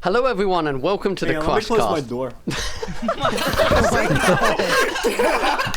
Hello, everyone, and welcome to the Crushcast. Let me close my door. Oh my god.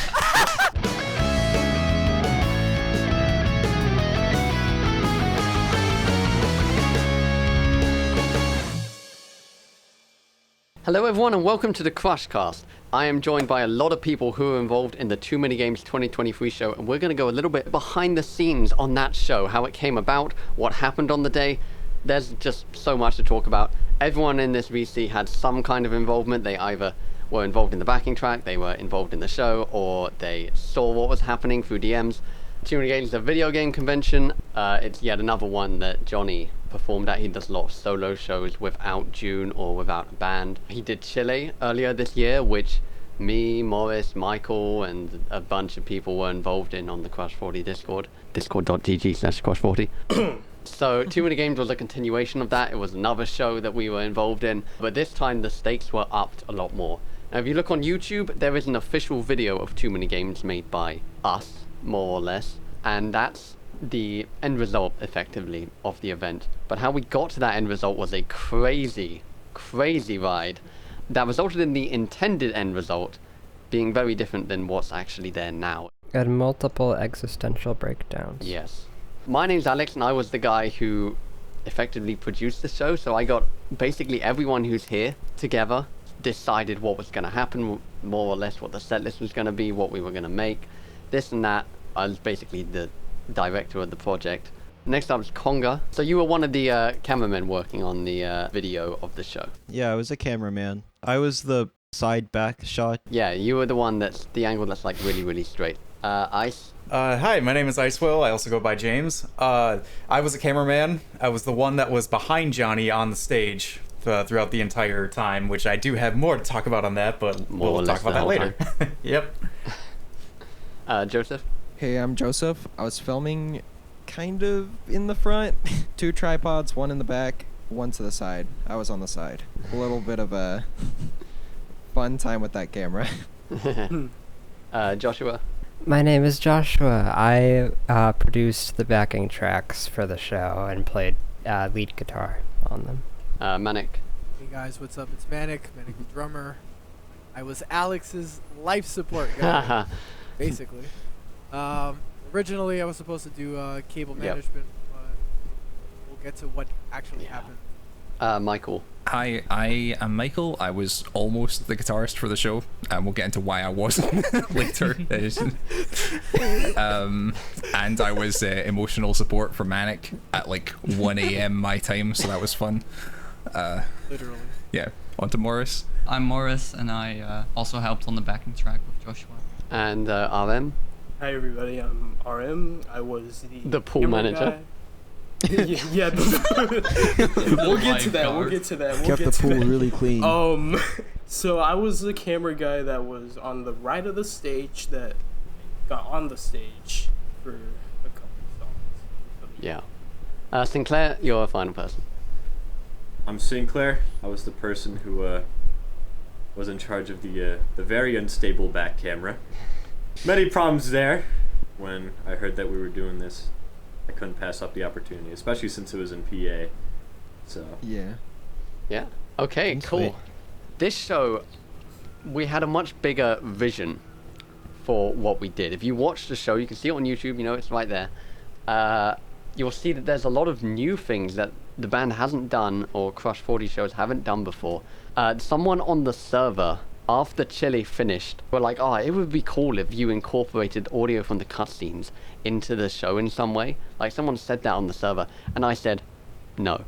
Hello, everyone, and welcome to the Crushcast. I am joined by a lot of people who are involved in the Too Many Games 2023 show, and we're going to go a little bit behind the scenes on that show, how it came about, what happened on the day. There's just so much to talk about. Everyone in this VC had some kind of involvement. They either were involved in the backing track, they were involved in the show, or they saw what was happening through DMs. Too Many Games is a video game convention. It's yet another one that Johnny performed at. He does a lot of solo shows without June or without a band. He did Chile earlier this year, which me, Morris, Michael, and a bunch of people were involved in on the Crush 40 Discord. Discord.gg/Crush40. So Too Many Games was a continuation of that. It was another show that we were involved in, but this time the stakes were upped a lot more. Now if you look on YouTube, there is an official video of Too Many Games made by us, more or less, and that's the end result, effectively, of the event. But how we got to that end result was a crazy ride that resulted in the intended end result being very different than what's actually there now. And multiple existential breakdowns. Yes. My name's Alex, and I was the guy who effectively produced the show, so I got basically everyone who's here together, decided what was going to happen, more or less what the set list was going to be, what we were going to make, this and that. I was basically the director of the project. Next up is Conga. So you were one of the cameramen working on the video of the show. Yeah, I was a cameraman. I was the side back shot. Yeah, you were the one that's the angle that's like really straight. Ice? Hi, my name is IceWhale. I also go by Jaymes. I was a cameraman. I was the one that was behind Johnny on the stage throughout the entire time, which I do have more to talk about on that, but we'll talk about that later. Yep. Joseph? Hey, I'm Joseph. I was filming kind of in the front. 2 tripods, 1 in the back, 1 to the side. I was on the side. A little bit of a fun time with that camera. Joshua? My name is Joshua. I produced the backing tracks for the show and played lead guitar on them. Manic? Hey guys, what's up? It's Manic the drummer. I was Alex's life support guy, basically. Originally I was supposed to do cable management, but we'll get to what actually happened. Michael? Hi, I am Michael. I was almost the guitarist for the show, and we'll get into why I wasn't later. And I was emotional support for Manic at like 1 a.m. my time, so that was fun. Literally. Yeah, on to Morris. I'm Morris, and I also helped on the backing track with Joshua. And RM? Hi everybody, I'm RM. I was the pool manager. Guy. yeah, we'll get to that. Kept the pool really clean. So I was the camera guy that was on the right of the stage that got on the stage for a couple of songs. Yeah. Sinclair, you're a final person. I'm Sinclair. I was the person who was in charge of the very unstable back camera. Many problems there. When I heard that we were doing this, I couldn't pass up the opportunity, especially since it was in PA. So yeah. Okay, cool. This show, we had a much bigger vision for what we did. If you watch the show, you can see it on YouTube, you know, it's right there. You'll see that there's a lot of new things that the band hasn't done, or Crush 40 shows haven't done before. Someone on the server, after Chile finished, were like, it would be cool if you incorporated audio from the cutscenes into the show in some way. Like, someone said that on the server, and I said, no,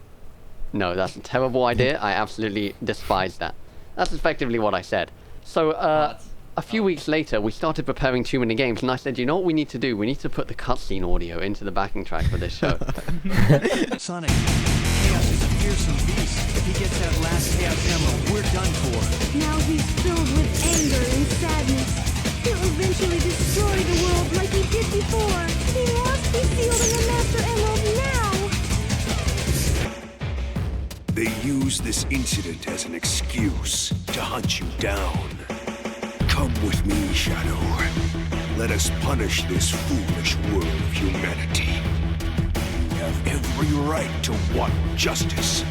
that's a terrible idea. I absolutely despise that. That's effectively what I said. So, a few weeks later, we started preparing Too Many Games, and I said, you know what we need to do? We need to put the cutscene audio into the backing track for this show. Sonic, Chaos is a fearsome beast. If he gets that last Chaos ammo, we're done for. Now he's filled with anger and sadness. He'll eventually destroy the world like he did before. He must be fielding a Master Emerald now. They use this incident as an excuse to hunt you down. Come with me, Shadow. Let us punish this foolish world of humanity. You have every right to want justice.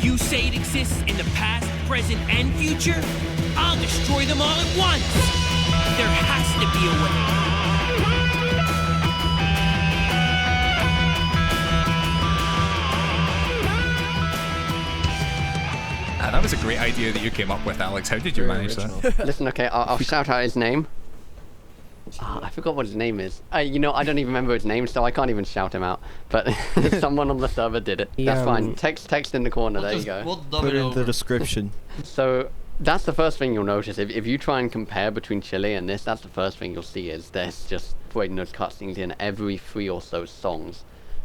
You say it exists in the past, present, and future? I'll destroy them all at once! There has to be a way. That was a great idea that you came up with, Alex. How did you manage that? Listen, okay, I'll shout out his name. I forgot what his name is. You know, I don't even remember his name, so I can't even shout him out. But someone on the server did it. That's fine. Text in the corner. There you go. We'll dub Put it it in over. the description. So that's the first thing you'll notice. If you try and compare between Chile and this, that's the first thing you'll see is there's just putting those cutscenes in every 3 or so songs.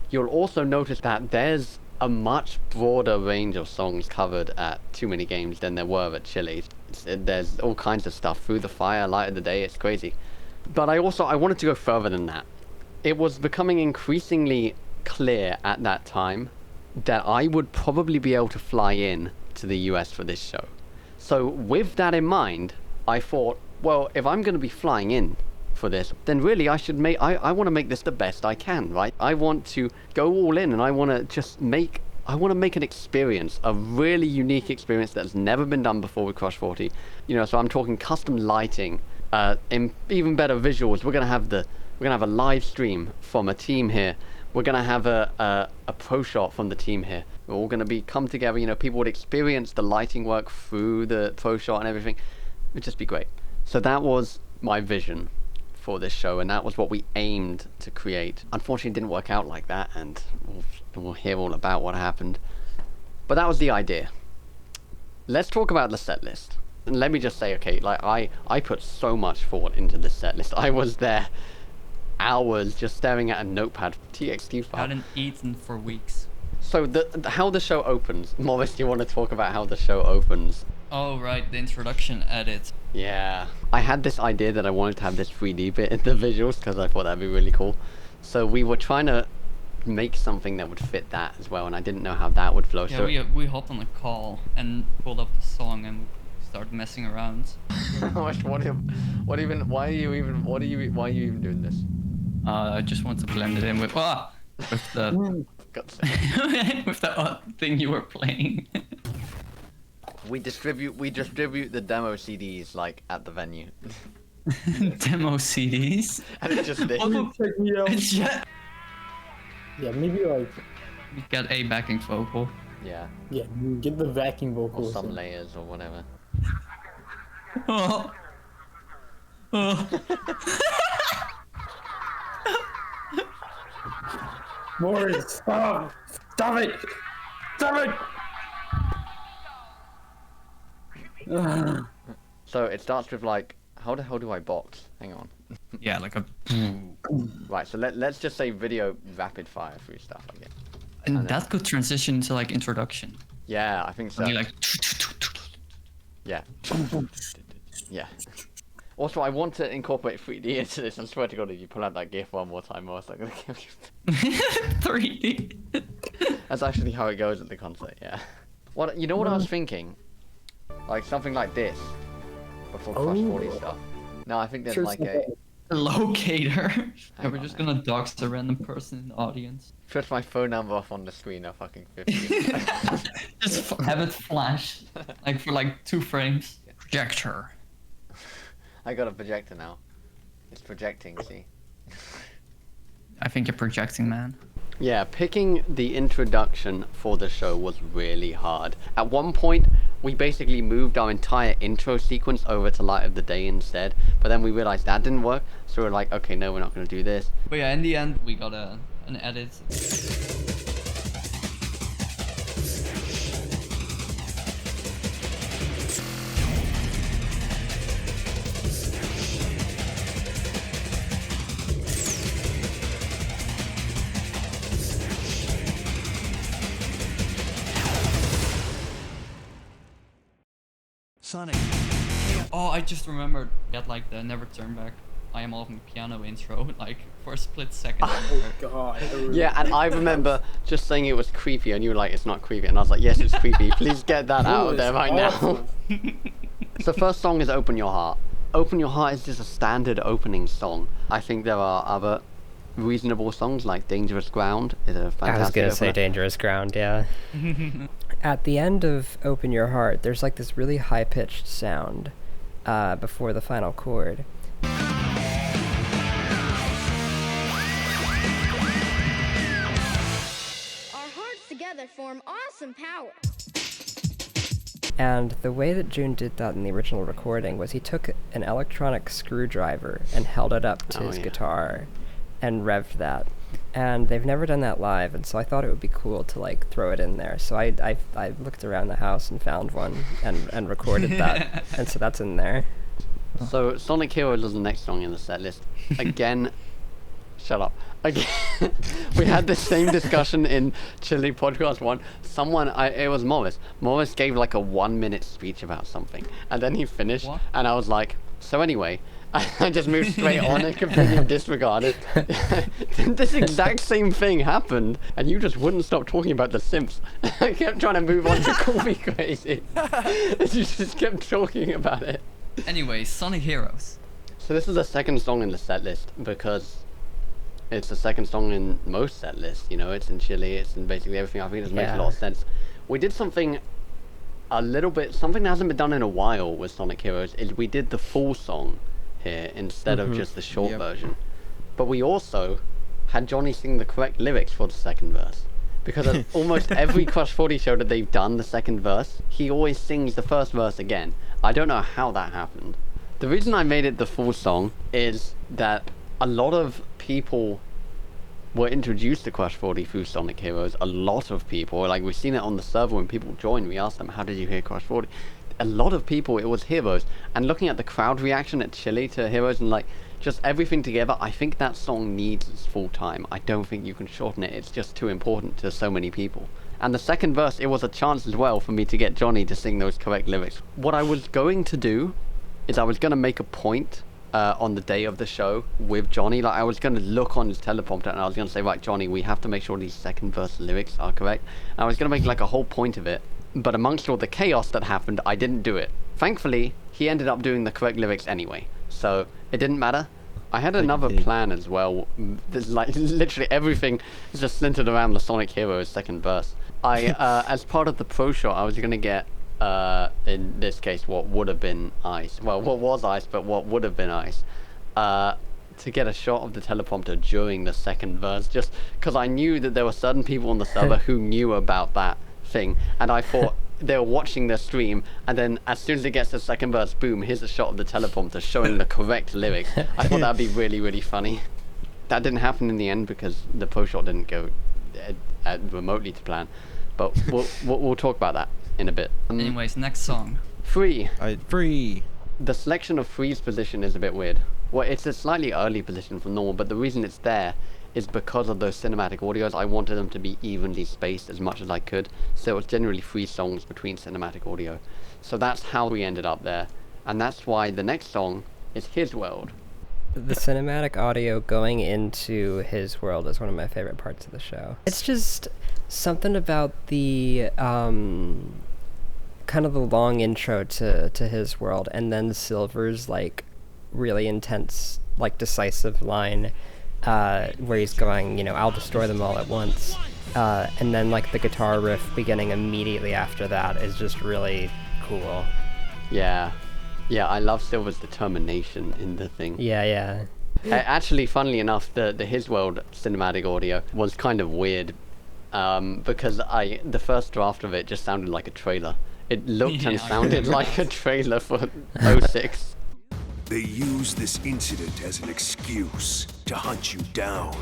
You'll also notice that there's a much broader range of songs covered at Too Many Games than there were at Chile. There's all kinds of stuff. Through the Fire, Light of the Day, it's crazy. But I wanted to go further than that. It was becoming increasingly clear at that time that I would probably be able to fly in to the US for this show. So with that in mind, I thought, well, if I'm going to be flying in for this, then really I should make, I want to make this the best I can, right? I want to go all in and I want to just make, I want to make an experience, a really unique experience that's never been done before with Crush 40. You know, so I'm talking custom lighting, in even better visuals. We're gonna have a live stream from a team here. We're gonna have a pro shot from the team here. We're all gonna come together. You know, people would experience the lighting work through the pro shot and everything. It'd just be great. So that was my vision for this show, and that was what we aimed to create. Unfortunately, it didn't work out like that, and we'll hear all about what happened. But that was the idea. Let's talk about the set list. And let me just say, okay, like I put so much thought into this set list. I was there hours just staring at a notepad TXT file. Hadn't eaten for weeks. So how the show opens. Morris, do you want to talk about how the show opens? Oh right, the introduction edit. Yeah. I had this idea that I wanted to have this 3D bit in the visuals because I thought that'd be really cool. So we were trying to make something that would fit that as well, and I didn't know how that would flow. Yeah, So we hopped on a call and pulled up the song and started messing around. why are you even doing this? I just want to blend it in with the with the odd thing you were playing. We distribute the demo CDs like at the venue. Demo CDs. And it's just this. Check me out. It's just... Yeah, maybe like. We got a backing vocal. Yeah. Yeah, get the backing Or vocals. some layers or whatever. Oh. Oh. Morris, stop! Stop it! Stop it! So it starts with like, how the hell do I box? Hang on. Yeah, like a. Right, so let's just say video rapid fire through stuff again. And that could transition to like introduction. Yeah, I think so. And you like. Yeah. Yeah. Also, I want to incorporate 3D into this. I swear to God, if you pull out that GIF one more time, I'm gonna kill you. 3D. That's actually how it goes at the concert. Yeah. What you know? What I was thinking, like something like this, before Crush 40 stuff. No, I think there's like a locator. And we're just gonna dox a random person in the audience. Put my phone number off on the screen. I'll fucking 50. Just have it flash, like for like 2 frames. Projector. I got a projector now. It's projecting, see? I think you're projecting, man. Yeah, picking the introduction for the show was really hard. At one point, we basically moved our entire intro sequence over to Light of the Day instead, but then we realized that didn't work, so we're like, okay, no, we're not going to do this. But yeah, in the end, we got an edit. Sonic. Oh, I just remembered. Got like the Never Turn Back, I Am All from Piano intro, like for a split second. Oh god. Yeah, and I remember just saying it was creepy, and you were like, it's not creepy, and I was like, yes, it's creepy. Please get that out of there right now. So first song is Open Your Heart. Open Your Heart is just a standard opening song. I think there are other reasonable songs like Dangerous Ground is a fantastic I was gonna say opener. Dangerous Ground, yeah. At the end of Open Your Heart, there's like this really high-pitched sound before the final chord. Our hearts together form awesome power. And the way that June did that in the original recording was he took an electronic screwdriver and held it up to his guitar and revved that. And they've never done that live, and so I thought it would be cool to like throw it in there. So I looked around the house and found one and recorded that, and so that's in there. So Sonic Heroes is the next song in the set list. Again, shut up. Again, we had the same discussion in Chili Podcast 1. It was Morris. Morris gave like a 1-minute speech about something, and then he finished, and I was like, so anyway, I just moved straight on and completely disregarded. This exact same thing happened, and you just wouldn't stop talking about The Simps. I kept trying to move on to Call Me Crazy. You just kept talking about it. Anyway, Sonic Heroes. So this is the second song in the set list because it's the second song in most set lists. You know, it's in Chile, it's in basically everything. I think this makes a lot of sense. We did something something that hasn't been done in a while with Sonic Heroes, is we did the full song here instead of just the short version. But we also had Johnny sing the correct lyrics for the second verse. Because at almost every Crush 40 show that they've done the second verse, he always sings the first verse again. I don't know how that happened. The reason I made it the full song is that a lot of people were introduced to Crush 40 through Sonic Heroes. A lot of people, like we've seen it on the server when people join, we asked them, how did you hear Crush 40? A lot of people, it was Heroes. And looking at the crowd reaction at Chile to Heroes and like just everything together, I think that song needs its full time. I don't think you can shorten it. It's just too important to so many people. And the second verse, it was a chance as well for me to get Johnny to sing those correct lyrics. What I was going to do is I was going to make a point on the day of the show with Johnny. Like I was going to look on his teleprompter and I was going to say, right, Johnny, we have to make sure these second verse lyrics are correct. And I was going to make like a whole point of it. But amongst all the chaos that happened, I didn't do it. Thankfully, he ended up doing the correct lyrics anyway, so it didn't matter. I had another plan as well. There's like literally everything is just centered around the Sonic Heroes second verse. As part of the pro shot, I was gonna get, in this case, what would have been Ice. Well, what was Ice, but what would have been Ice. To get a shot of the teleprompter during the second verse, just because I knew that there were certain people on the server who knew about that thing, and I thought they were watching their stream, and then as soon as it gets to the second verse, boom, here's a shot of the teleprompter showing the correct lyrics. I thought that'd be really, really funny. That didn't happen in the end because the pro shot didn't go remotely to plan, but we'll talk about that in a bit. Anyways, next song. Free. Free. The selection of Free's position is a bit weird. Well, it's a slightly early position from normal, but the reason it's there is because of those cinematic audios. I wanted them to be evenly spaced as much as I could, so it was generally 3 songs between cinematic audio. So that's how we ended up there, and that's why the next song is His World. The cinematic audio going into His World is one of my favorite parts of the show. It's just something about the kind of the long intro to His World, and then Silver's like really intense, like decisive line where he's going, you know, I'll destroy them all at once, and then like the guitar riff beginning immediately after that is just really cool. Yeah, I love Silver's determination in the thing. Yeah. Actually, funnily enough, the His World cinematic audio was kind of weird, because the first draft of it just sounded like a trailer. It looked and sounded like a trailer for 06. They use this incident as an excuse to hunt you down.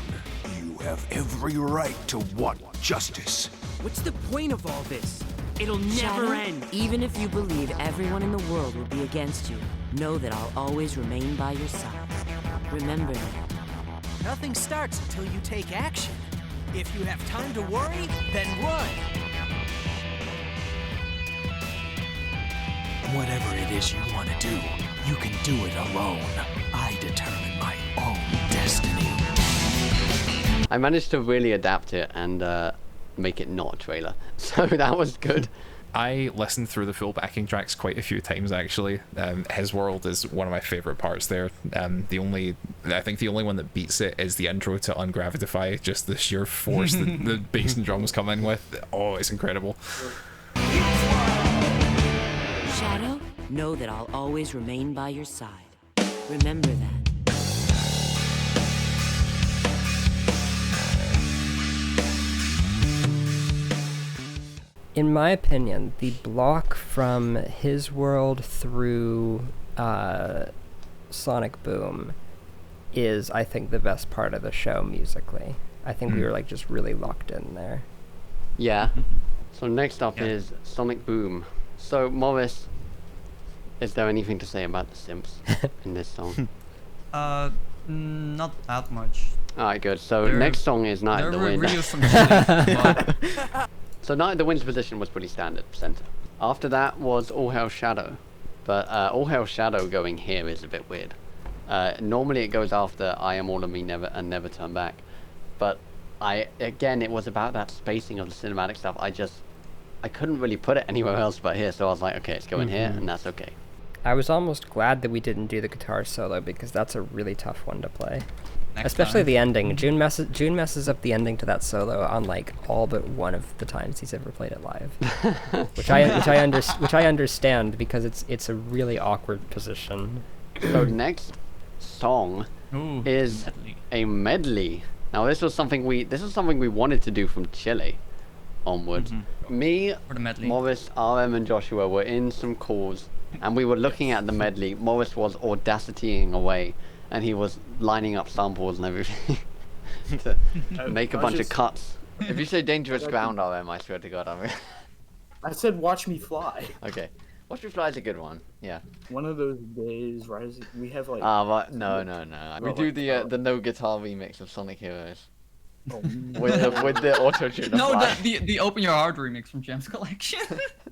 You have every right to want justice. What's the point of all this? It'll never end. Even if you believe everyone in the world will be against you, know that I'll always remain by your side. Remember me. Nothing starts until you take action. If you have time to worry, then run. Whatever it is you want to do, you can do it alone. I determine my own destiny. I managed to really adapt it and make it not a trailer, so that was good. I listened through the full backing tracks quite a few times actually. His World is one of my favorite parts there. I think the only one that beats it is the intro to Ungravitify. Just the sheer force that the bass and drums come in with. Oh, it's incredible. know that I'll always remain by your side. Remember that. In my opinion, the block from his world through Sonic Boom is, I think, the best part of the show musically. I think we were like just really locked in there. Yeah. So next up is Sonic Boom. So Morris, is there anything to say about the Simps in this song? Not that much. Alright, good. So next song is Night of the Wind. Really some shit, So Night of the Wind's position was pretty standard, center. After that was All Hail Shadow. But All Hail Shadow going here is a bit weird. Normally it goes after I Am All of Me Never and Never Turn Back. But again, it was about that spacing of the cinematic stuff. I couldn't really put it anywhere else but here, so I was like, okay, it's going here, and that's okay. I was almost glad that we didn't do the guitar solo because that's a really tough one to play. Especially the ending. June messes up the ending to that solo on like all but one of the times he's ever played it live, which I understand because it's a really awkward position. So next song is a medley. Now this was something we wanted to do from Chile onwards. Me, Morris, RM, and Joshua were in some calls, and we were looking at the medley. Morris was audacitying away, and he was lining up samples and everything to make a bunch of cuts. If you say dangerous ground, RM, I swear to God, I said Watch Me Fly. Okay. Watch Me Fly is a good one, yeah. One of those days, right? We have like... Right. No. We do the no guitar remix of Sonic Heroes. with the auto-tune. No, the Open Your Heart remix from Jaymes Collection.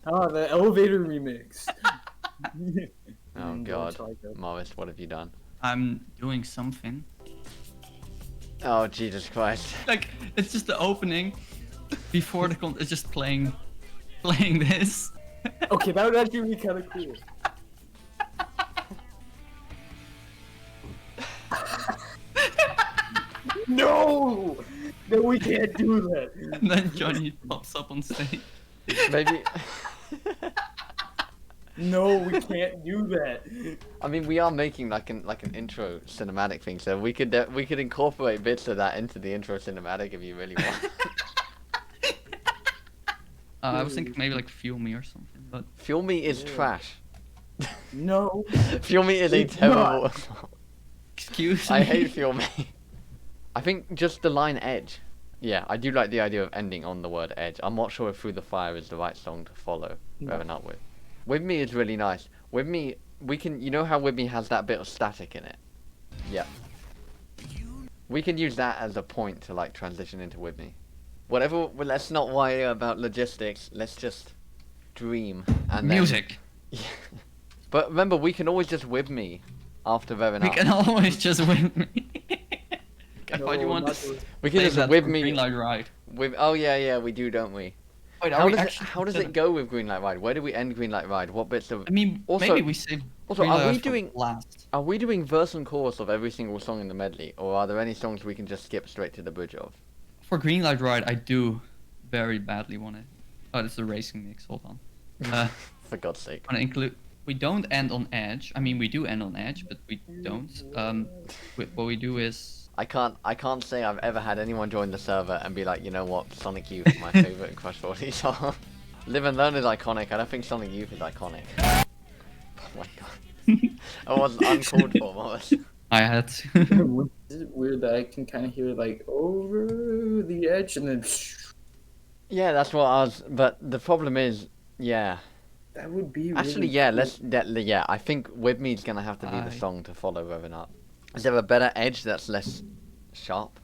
Oh, the elevator remix. Oh God, Morris, what have you done? I'm doing something. Oh Jesus Christ! Like it's just the opening before it's just playing this. Okay, that would actually be kind of cool. No, we can't do that. And then Johnny pops up on stage. Maybe. No, we can't do that. I mean, we are making like an intro cinematic thing, so we could incorporate bits of that into the intro cinematic if you really want. I was thinking maybe like Fuel Me or something, but Fuel Me is trash. No. Fuel Me is a terrible. Excuse me. I hate Fuel Me. I think just the line Edge. Yeah, I do like the idea of ending on the word edge. I'm not sure if Through the Fire is the right song to follow. Revving Up with. With Me is really nice. With Me, we can, you know how With Me has that bit of static in it? Yeah. We can use that as a point to like transition into With Me. Whatever, well, let's not worry about logistics, let's just dream. And music. Then, yeah. But remember, we can always just With Me after Revving Up. We can always just With Me. Why do you want to we can just With Me. Green Light Ride. Oh yeah, we do, don't we? Wait, how does it go with Green Light Ride? Where do we end Green Light Ride? What bits of? I mean, also, maybe we save. Also, are we doing verse and chorus of every single song in the medley, or are there any songs we can just skip straight to the bridge of? For Green Light Ride, I do very badly want to. Oh, this is a racing mix. Hold on. For God's sake. Want to include? We don't end on Edge. I mean, we do end on Edge, but we don't. What we do is. I can't say I've ever had anyone join the server and be like, you know what, Sonic Youth is my favorite Crush 40 song. Live and Learn is iconic. I don't think Sonic Youth is iconic. Oh my God. I was uncalled for, Morris. I had to. Is it weird that I can kind of hear like over the edge and then? Yeah, that's what I was. But the problem is, yeah. That would be actually really yeah. I think With Me is gonna have to be the song to follow Revving Up. Is there a better edge that's less sharp?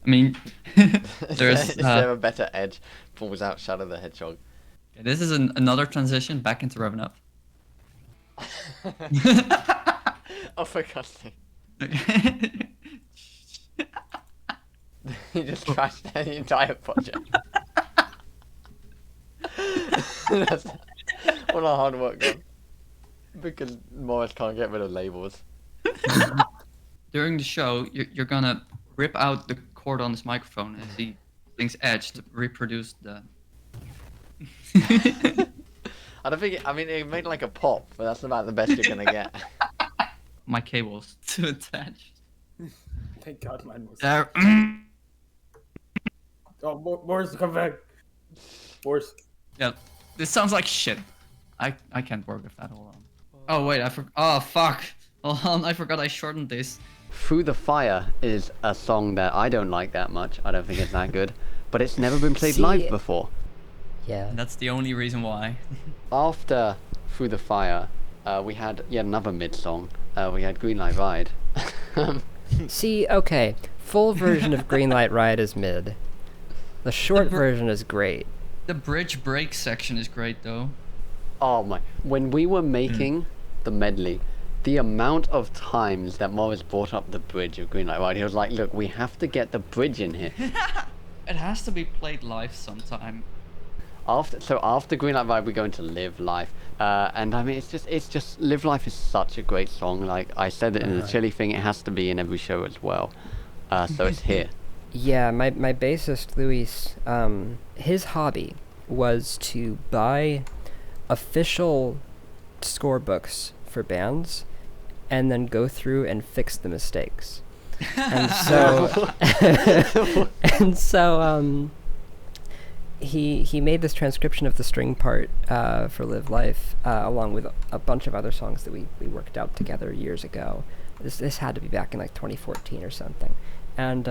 I mean, is there a better edge? Pulls out Shadow the Hedgehog. Okay, this is another transition back into Revving Up. Oh, for God's sake. He just trashed the entire project. What a hard work done. Because Morris can't get rid of labels. During the show, you're gonna rip out the cord on this microphone as he thinks Edge to reproduce the... I don't think. I mean, it made like a pop, but that's about the best you're gonna get. My cable's too attached. Thank God mine was. There. Oh, Boris, come back. Boris. Yeah, this sounds like shit. I can't work with that. Hold on. Oh wait, Oh fuck. Hold on, I forgot I shortened this. Through the Fire is a song that I don't like that much. I don't think it's that good, but it's never been played live before. Yeah. That's the only reason why. After Through the Fire, we had yet another mid song. We had Green Light Ride. See, okay, full version of Green Light Ride is mid. The short version is great. The bridge break section is great though. Oh my! When we were making the medley, the amount of times that Morris brought up the bridge of Green Light Ride, he was like, "Look, we have to get the bridge in here." It has to be played live sometime. After Green Light Ride, we go into Live Life, and I mean, it's just Live Life is such a great song. Like I said it in the Chili thing, it has to be in every show as well. So it's here. Yeah, my bassist Luis, his hobby was to buy official scorebooks for bands and then go through and fix the mistakes. And so he made this transcription of the string part for Live Life along with a bunch of other songs that we worked out together years ago. This had to be back in like 2014 or something. And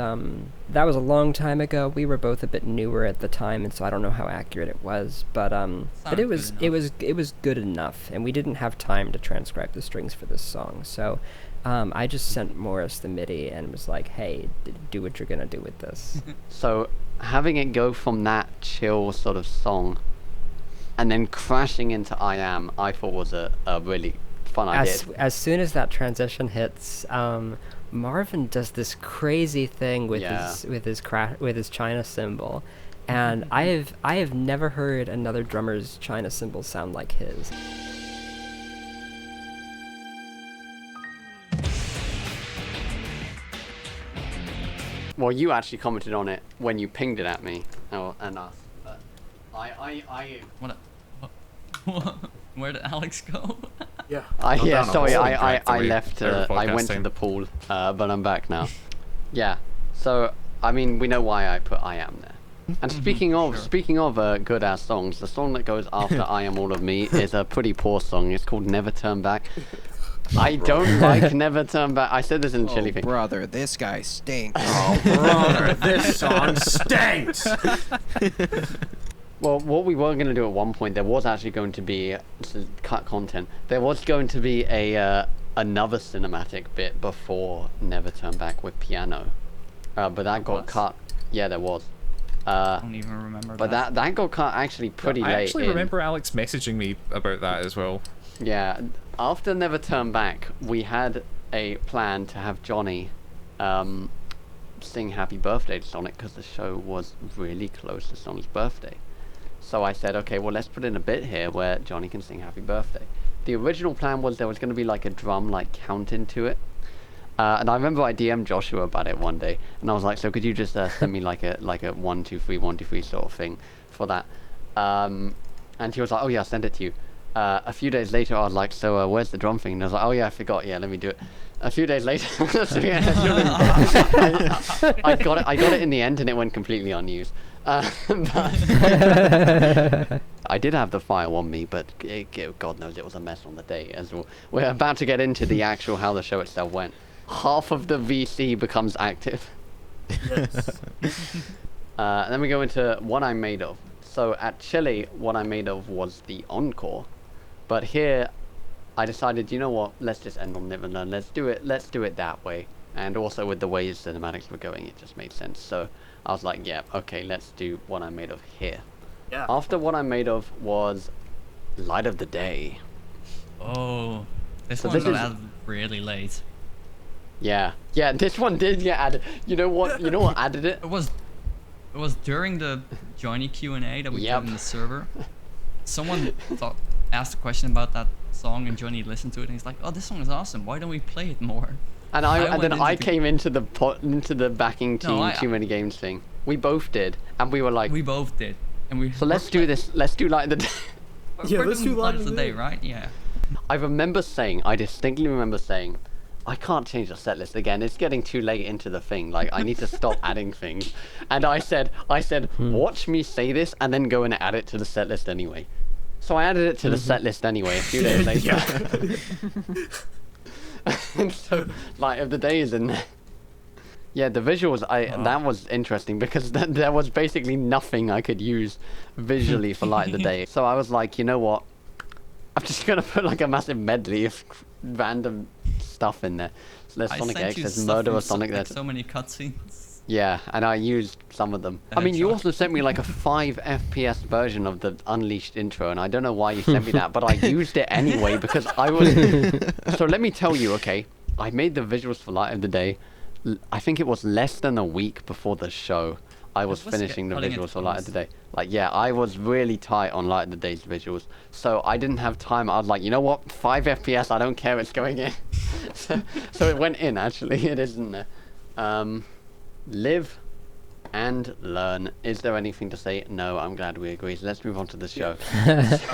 that was a long time ago. We were both a bit newer at the time, and so I don't know how accurate it was. But it was good enough, and we didn't have time to transcribe the strings for this song. So I just sent Morris the MIDI and was like, "Hey, do what you're gonna do with this." So having it go from that chill sort of song, and then crashing into I Am, I thought was a really fun idea. As soon as that transition hits, Marvin does this crazy thing with his China cymbal, and I have never heard another drummer's China cymbal sound like his. Well, you actually commented on it when you pinged it at me, and us. But Where did Alex go? Yeah. I left. I went to the pool, but I'm back now. Yeah. So I mean, we know why I put I Am there. And speaking of good ass songs, the song that goes after I Am All of Me is a pretty poor song. It's called Never Turn Back. I don't like Never Turn Back. I said this in Chili thing. Brother, this guy stinks. Oh, brother, this song stinks. Well, what we were going to do at one point, there was actually going to be, this is cut content, there was going to be another cinematic bit before Never Turn Back with piano. But that got cut. Yeah, there was. I don't even remember but that. That got cut actually pretty late. I actually remember Alex messaging me about that as well. Yeah, after Never Turn Back, we had a plan to have Johnny sing Happy Birthday to Sonic because the show was really close to Sonic's birthday. So I said, okay, well, let's put in a bit here where Johnny can sing Happy Birthday. The original plan was there was going to be like a drum like count into it. And I remember I DM'd Joshua about it one day, and I was like, so could you just send me like a 1 2 3 1 2 3 sort of thing for that? And he was like, oh yeah, I'll send it to you. A few days later, I was like, so where's the drum thing? And I was like, oh yeah, I forgot. Yeah, let me do it. A few days later, I got it in the end, and it went completely unused. But I did have the file on me, but God knows it was a mess on the day as well. We're about to get into the actual how the show itself went. Half of the VC becomes active. Yes. And then we go into what I'm made of. So at Chile, what I'm made of was the encore. But here, I decided, you know what, let's just end on Live and Learn. Let's do it that way. And also with the way cinematics were going, it just made sense. So I was like, yeah, okay, let's do what I'm made of here. Yeah. After what I'm made of was Light of the Day. Oh, this So one this got is- added really late. Yeah, this one did get added. You know what added it? It was during the Johnny Q&A that we did in the server. Someone asked a question about that song, and Johnny listened to it, and he's like, "Oh, this song is awesome. Why don't we play it more?" And I came into the backing team Too Many Games thing. We both did, and we were like, we both did, and we. So let's do this. Let's do Light of the Day. Yeah, we're let's doing do live lives in a the day, day. right? Yeah. I distinctly remember saying, I can't change the set list again. It's getting too late into the thing. Like, I need to stop adding things. And I said, watch me say this and then go and add it to the set list anyway. So I added it to the set list anyway a few days later. And so, Light of the Day is in there. Yeah, the visuals, that was interesting because there was basically nothing I could use visually for Light of the Day. So I was like, you know what? I'm just going to put like a massive medley of random stuff in there. So there's Sonic X, there's Murder of Sonic. There's so many cutscenes. Yeah, and I used some of them. I mean, you also sent me like a 5 FPS version of the Unleashed intro, and I don't know why you sent me that, but I used it anyway because I was... So let me tell you, okay, I made the visuals for Light of the Day. I think it was less than a week before the show. I was finishing the visuals for Light of the Day. Like, yeah, I was really tight on Light of the Day's visuals. So I didn't have time. I was like, you know what? 5 FPS, I don't care, it's going in. so it went in, actually. It is in there. Live and learn. Is there anything to say? No, I'm glad we agree. So let's move on to the show.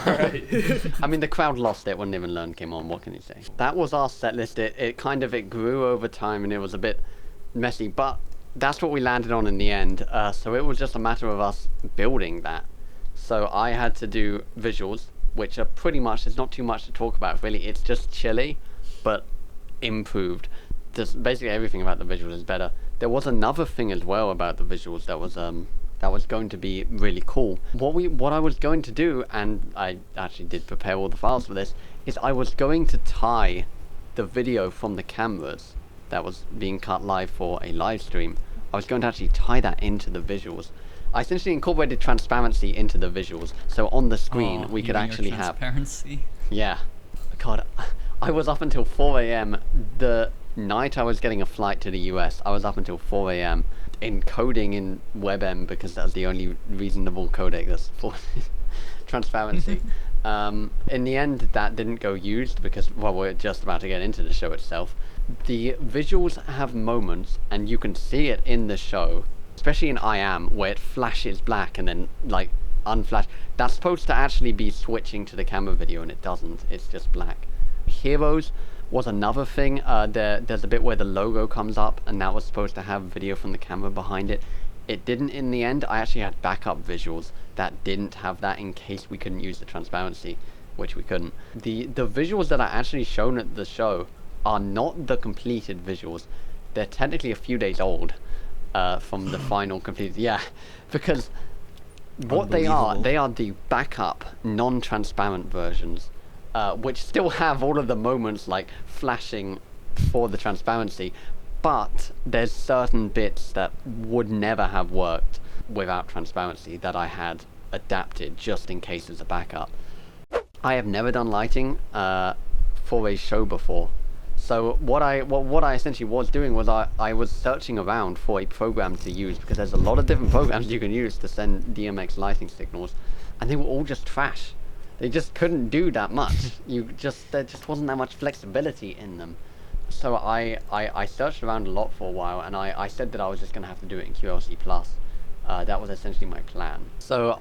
Alright. I mean, the crowd lost it when Live and Learn came on. What can you say? That was our set list. It grew over time and it was a bit messy, but that's what we landed on in the end. So it was just a matter of us building that. So I had to do visuals, which are pretty much, there's not too much to talk about really. It's just chilly, but improved. Just basically everything about the visuals is better. There was another thing as well about the visuals that was going to be really cool. What I was going to do, and I actually did prepare all the files for this, is I was going to tie the video from the cameras that was being cut live for a live stream. I was going to actually tie that into the visuals. I essentially incorporated transparency into the visuals, so on the screen we could actually have transparency. Yeah. God, I was up until 4 a.m. the night I was getting a flight to the US. I was up until 4 a.m. encoding in WebM because that's the only reasonable codec that's for transparency. In the end, that didn't go used because, well, we're just about to get into the show itself. The visuals have moments, and you can see it in the show, especially in I Am, where it flashes black and then, like, unflash. That's supposed to actually be switching to the camera video, and it doesn't. It's just black. Heroes was another thing. There's a bit where the logo comes up, and that was supposed to have video from the camera behind it. It didn't in the end. I actually had backup visuals that didn't have that in case we couldn't use the transparency, which we couldn't. The visuals that are actually shown at the show are not the completed visuals. They're technically a few days old from the final completed. Yeah, because what they are the backup non-transparent versions, which still have all of the moments like flashing for the transparency, but there's certain bits that would never have worked without transparency that I had adapted just in case as a backup. I have never done lighting for a show before. So what I essentially was doing was I was searching around for a program to use, because there's a lot of different programs you can use to send DMX lighting signals, and they were all just trash. They just couldn't do that much. There just wasn't that much flexibility in them. So I searched around a lot for a while, and I said that I was just going to have to do it in QLC+. That was essentially my plan. So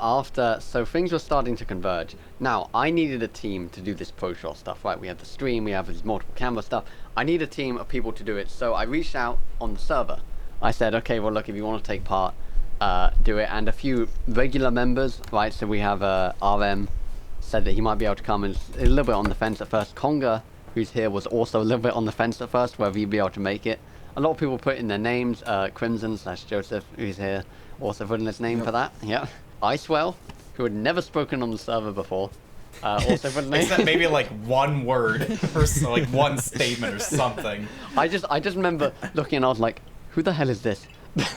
things were starting to converge. Now, I needed a team to do this pro shot stuff, right? We have the stream, we have this multiple camera stuff. I need a team of people to do it. So I reached out on the server. I said, okay, well, look, if you want to take part, do it. And a few regular members, right? So we have RM said that he might be able to come, and a little bit on the fence at first. Conga, who's here, was also a little bit on the fence at first, whether he'd be able to make it. A lot of people put in their names. Crimson/Joseph, who's here, also put in his name for that. Yeah. IceWhale, who had never spoken on the server before, also put in his name. Except maybe like one word or so, like one statement or something. I just remember looking and I was like, who the hell is this? It's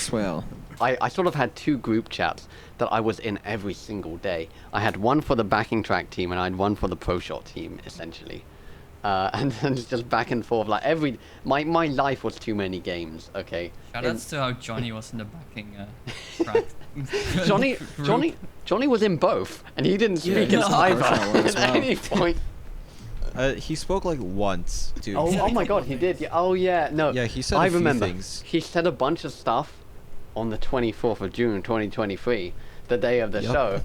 IceWhale. I sort of had two group chats that I was in every single day. I had one for the backing track team and I had one for the pro shot team, essentially. And then it's just back and forth, like my life was too many games, okay? Shoutouts to how Johnny was in the backing track. Johnny was in both, and he didn't speak in either at any point. He spoke like once, dude. Oh my god, he did. Yeah, oh yeah, no. Yeah, he said I a few remember. things. He said a bunch of stuff on the 24th of June, 2023, the day of the show.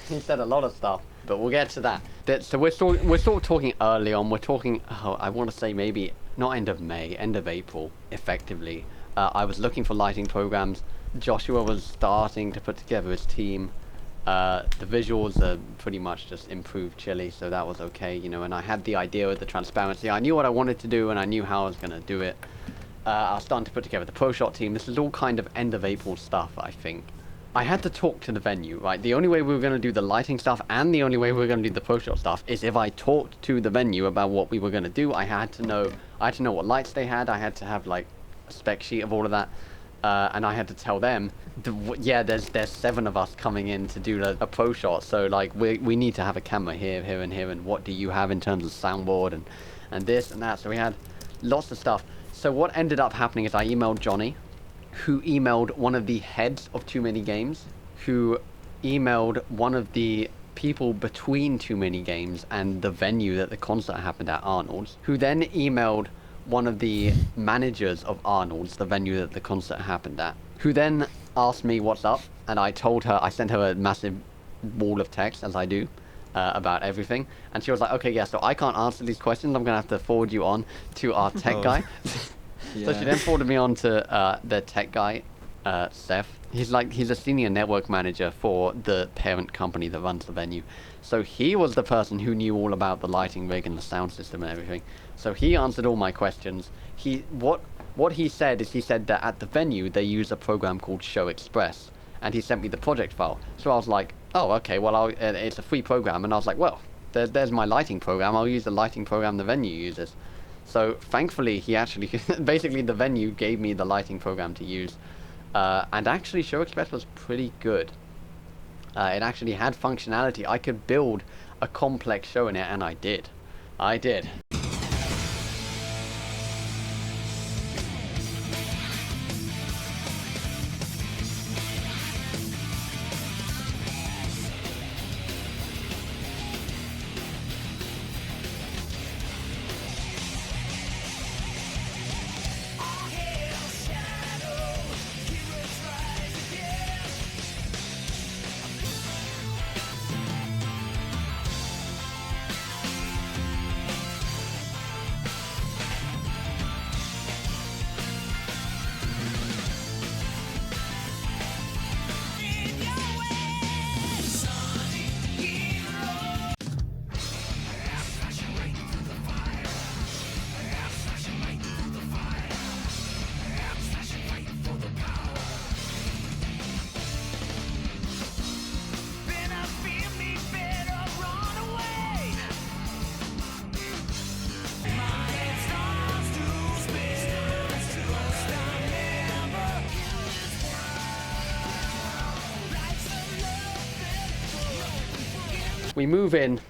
He said a lot of stuff, but we'll get to that. So we're sort of talking early on. We're talking, I want to say maybe not end of May, end of April, effectively. I was looking for lighting programs. Joshua was starting to put together his team. The visuals are pretty much just improved chili, so that was okay, you know, and I had the idea with the transparency. I knew what I wanted to do, and I knew how I was going to do it. I was starting to put together the pro shot team. This is all kind of end of April stuff, I think. I had to talk to the venue, right? The only way we were going to do the lighting stuff and the only way we were going to do the pro shot stuff is if I talked to the venue about what we were going to do. I had to know what lights they had. I had to have like a spec sheet of all of that. And I had to tell them, yeah, there's 7 of us coming in to do a pro shot, so like we need to have a camera here, and here, and what do you have in terms of soundboard and this and that. So we had lots of stuff. So what ended up happening is I emailed Johnny, who emailed one of the heads of Too Many Games, who emailed one of the people between Too Many Games and the venue that the concert happened at, Arnold's, who then emailed one of the managers of Arnold's, the venue that the concert happened at, who then asked me what's up, and I sent her a massive wall of text, as I do, about everything, and she was like, okay, yeah, so I can't answer these questions, I'm gonna have to forward you on to our tech guy. So she then forwarded me on to the tech guy, Seth. He's a senior network manager for the parent company that runs the venue. So he was the person who knew all about the lighting rig and the sound system and everything. So he answered all my questions. What he said is, he said that at the venue they use a program called Show Express, and he sent me the project file. So I was like, oh, okay, well, it's a free program, and I was like, well, there's my lighting program. I'll use the lighting program the venue uses. So thankfully, he actually, basically the venue gave me the lighting program to use, and actually Show Express was pretty good. It actually had functionality. I could build a complex show in it, and I did. We move in,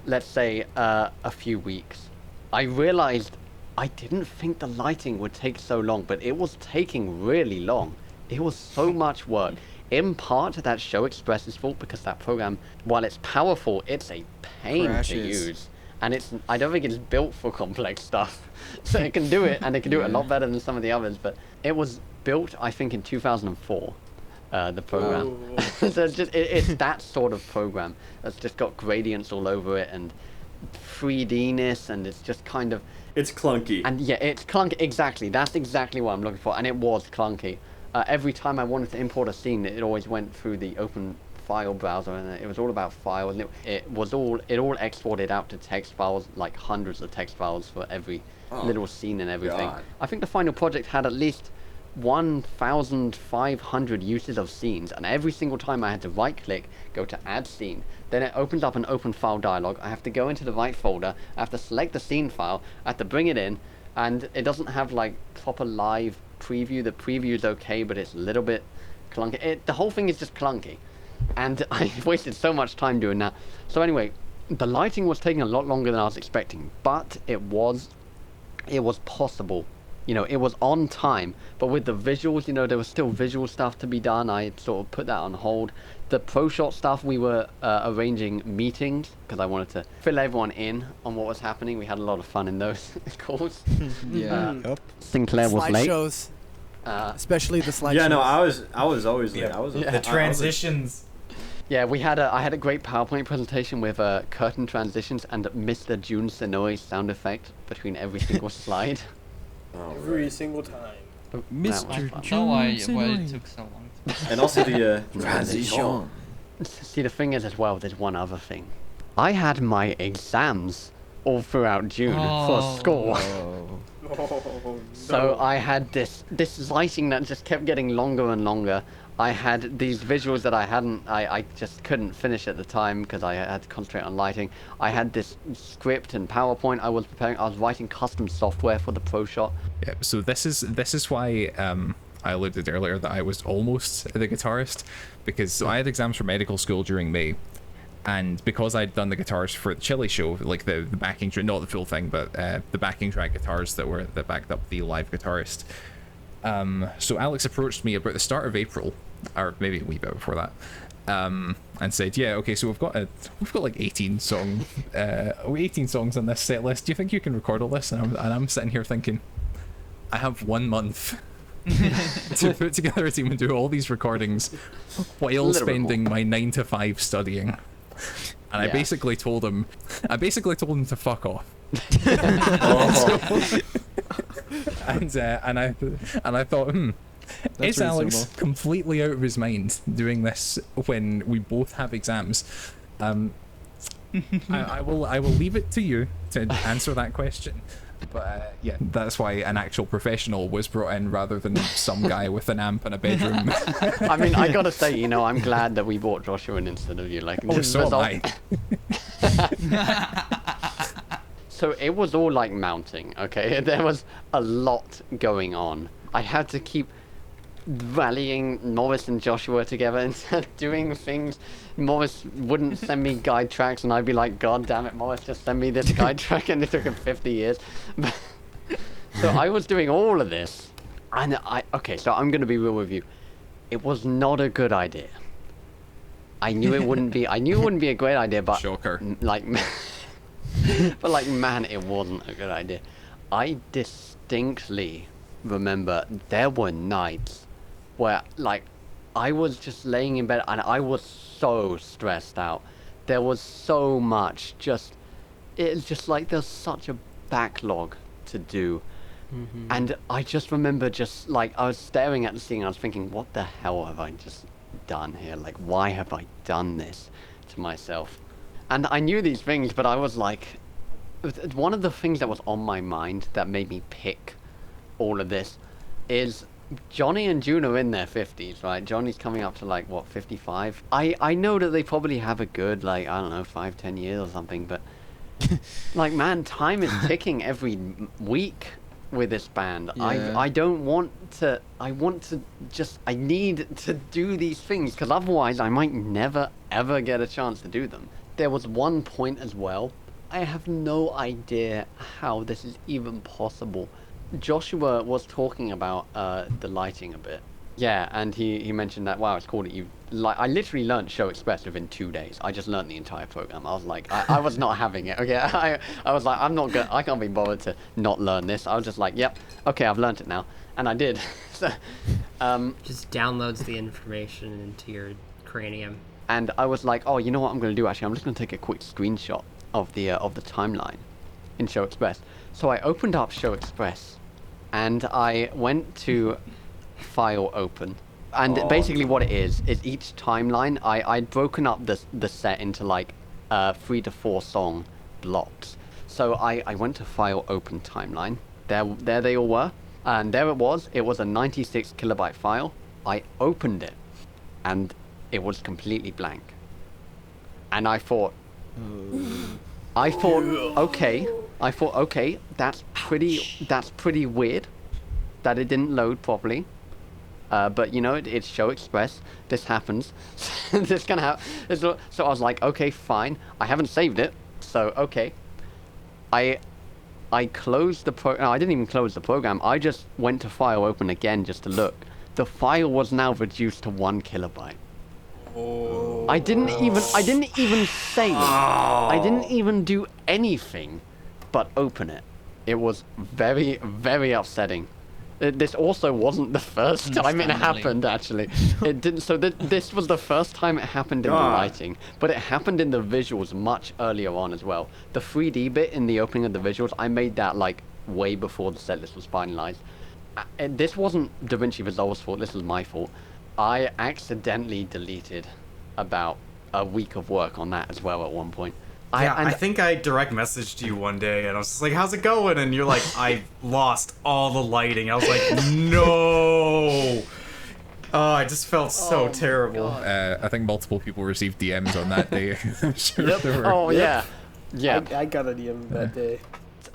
let's say, a few weeks. I realized I didn't think the lighting would take so long, but it was taking really long. It was so much work. In part, that's Show Express's fault, because that program, while it's powerful, it's a pain to use. And I don't think it's built for complex stuff. So it can do it, and it can do it a lot better than some of the others, but it was built, I think, in 2004. The program. So it's that sort of program that's just got gradients all over it and 3D-ness, and it's just kind of... It's clunky. And yeah, it's clunky. Exactly. That's exactly what I'm looking for. And it was clunky. Every time I wanted to import a scene, it always went through the open file browser, and it was all about files. And it all exported out to text files, like hundreds of text files for every little scene and everything. God. I think the final project had at least 1,500 uses of scenes, and every single time I had to right click, go to add scene, then it opens up an open file dialog. I have to go into the right folder, I have to select the scene file, I have to bring it in, and it doesn't have like proper live preview. The preview is okay, but it's a little bit clunky. The whole thing is just clunky, and I wasted so much time doing that. So anyway, the lighting was taking a lot longer than I was expecting, but it was possible. You know, it was on time, but with the visuals, you know, there was still visual stuff to be done. I sort of put that on hold. The pro shot stuff, we were arranging meetings because I wanted to fill everyone in on what was happening. We had a lot of fun in those calls. Yeah. Sinclair was late. Slideshows, especially the slideshows. Yeah, no, I was always late. The transitions. Yeah, I had a great PowerPoint presentation with curtain transitions and Mr. June Sonoy sound effect between every single slide. Every single time. Mr. Why it took so long. And also the transition. See, the thing is as well, there's one other thing. I had my exams all throughout June for school. So I had this lighting that just kept getting longer and longer. I had these visuals that I just couldn't finish at the time because I had to concentrate on lighting. I had this script and PowerPoint I was preparing. I was writing custom software for the Pro Shot. Yeah, so this is why I alluded earlier that I was almost the guitarist, because I had exams for medical school during May, and because I'd done the guitars for the Chili show, like the backing track, not the full thing, but the backing track guitars that backed up the live guitarist. So Alex approached me about the start of April, or maybe a wee bit before that, and said, "Yeah, okay, so we've got like 18 songs on this set list. Do you think you can record all this?" And I'm sitting here thinking, I have 1 month to put together a team and do all these recordings while spending my 9 to 5 studying. And I basically told him to fuck off. And I thought, is Alex completely out of his mind doing this when we both have exams? I will leave it to you to answer that question. But yeah, that's why an actual professional was brought in rather than some guy with an amp in a bedroom. I mean, I gotta say, you know, I'm glad that we brought Joshua in instead of you. Like, so am I. So it was all like mounting, okay? There was a lot going on. I had to keep rallying Morris and Joshua together and doing things. Morris wouldn't send me guide tracks, and I'd be like, God damn it, Morris, just send me this guide track, and it took him 50 years. So I was doing all of this, and okay, so I'm gonna be real with you. It was not a good idea. I knew it wouldn't be a great idea, but shocker. But like, man, it wasn't a good idea. I distinctly remember there were nights where, like, I was just laying in bed and I was so stressed out. There was so much, it's just like there's such a backlog to do. Mm-hmm. And I just remember just like, I was staring at the ceiling and I was thinking, what the hell have I just done here? Like, why have I done this to myself? And I knew these things, but I was like, one of the things that was on my mind that made me pick all of this is Johnny and June are in their 50s, right? Johnny's coming up to like, what, 55? I know that they probably have a good, like, I don't know, 5-10 years or something, but like, man, time is ticking every week with this band. Yeah. I need to do these things, because otherwise I might never ever get a chance to do them. There was one point as well, I have no idea how this is even possible. Joshua was talking about the lighting a bit. Yeah, and he mentioned that, wow, it's cool that I literally learned Show Express within 2 days. I just learned the entire program. I was like, I was not having it, okay? I was like, I can't be bothered to not learn this. I was just like, yep, okay, I've learned it now. And I did. So, just downloads the information into your cranium. And I was like, oh, you know what I'm going to do, actually? I'm just going to take a quick screenshot of the timeline in Show Express. So I opened up Show Express, and I went to File Open. And basically what it is each timeline, I'd broken up the set into like 3 to 4 song blocks. So I went to File Open Timeline. There they all were. And there it was a 96 kilobyte file. I opened it, and it was completely blank. And I thought, okay, that's pretty weird that it didn't load properly. But you know, it's Show Express. This happens. This can happen. So I was like, okay, fine. I haven't saved it, so okay. I closed the program. No, I didn't even close the program. I just went to File Open again just to look. The file was now reduced to 1 kilobyte. Oh. I didn't even save. I didn't even do anything but open it. It was very, very upsetting. This also wasn't the first time it Understandably. happened, actually. It didn't. So this was the first time it happened in the lighting, but it happened in the visuals much earlier on as well. The 3D bit in the opening of the visuals, I made that like way before the set list was finalized. This wasn't DaVinci Resolve's fault. This was my fault. I accidentally deleted about a week of work on that as well at one point. I think I direct messaged you one day, and I was just like, "How's it going?" And you're like, "I lost all the lighting." I was like, "No!" Oh, I just felt so terrible. I think multiple people received DMs on that day. I'm sure there were. Oh yeah, yeah. I got a DM that day.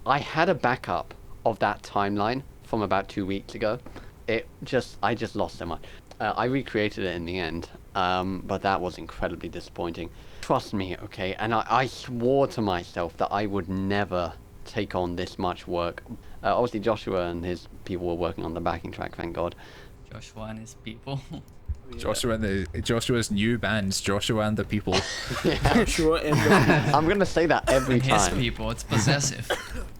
I had a backup of that timeline from about 2 weeks ago. I just lost so much. I recreated it in the end, but that was incredibly disappointing. Trust me, okay? And I swore to myself that I would never take on this much work. Obviously, Joshua and his people were working on the backing track, thank God. Joshua and his people. Joshua's new bands, Joshua and the People. Joshua and I'm going to say that every And his time. people, it's possessive.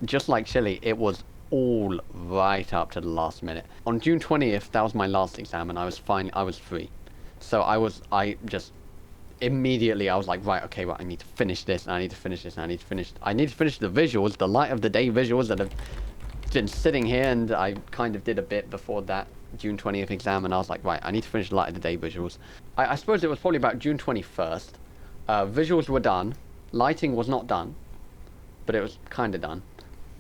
Just like Chile, it was all right up to the last minute. On June 20th, that was my last exam, and I was fine. I was free. So immediately I was like, right, okay, I need to finish this, and I need to finish this, and I need to finish the visuals, the light of the day visuals that have been sitting here, and I kind of did a bit before that June 20th exam, and I was like, right, I need to finish the light of the day visuals. I suppose it was probably about June 21st. Visuals were done. Lighting was not done, but it was kind of done.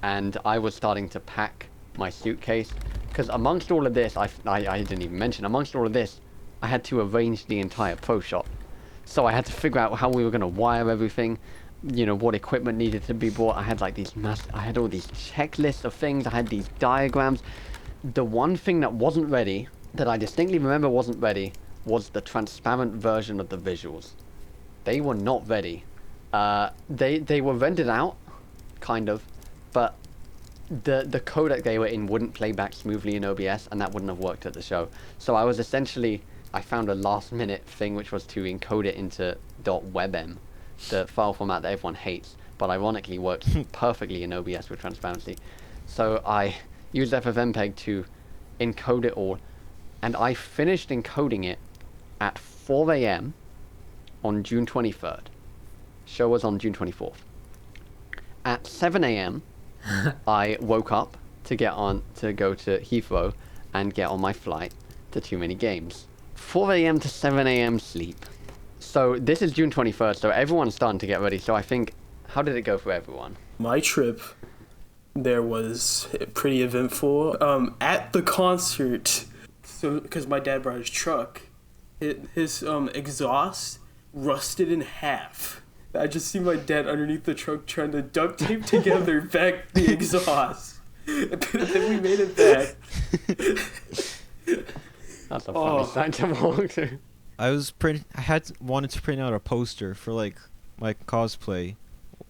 And I was starting to pack my suitcase, because amongst all of this, I didn't even mention, amongst all of this, I had to arrange the entire pro shop. So I had to figure out how we were going to wire everything, you know, what equipment needed to be bought. I had like I had all these checklists of things. I had these diagrams. The one thing that wasn't ready, that I distinctly remember wasn't ready, was the transparent version of the visuals. They were not ready. They were rendered out, kind of, but the codec they were in wouldn't play back smoothly in OBS, and that wouldn't have worked at the show. So I was essentially, I found a last minute thing, which was to encode it into .webm, the file format that everyone hates, but ironically works perfectly in OBS with transparency. So I used FFmpeg to encode it all, and I finished encoding it at 4 AM on June 23rd. Show was on June 24th. At 7 AM, I woke up to go to Heathrow and get on my flight to Too Many Games. 4 AM to 7 AM sleep. So this is June 21st, so everyone's starting to get ready. So I think, how did it go for everyone? My trip there was pretty eventful. At the concert, so because my dad brought his truck, his exhaust rusted in half. I just see my dad underneath the truck trying to duct tape together back the exhaust. But then we made it back. That's a funny sight to walk to. I wanted to print out a poster for like my cosplay,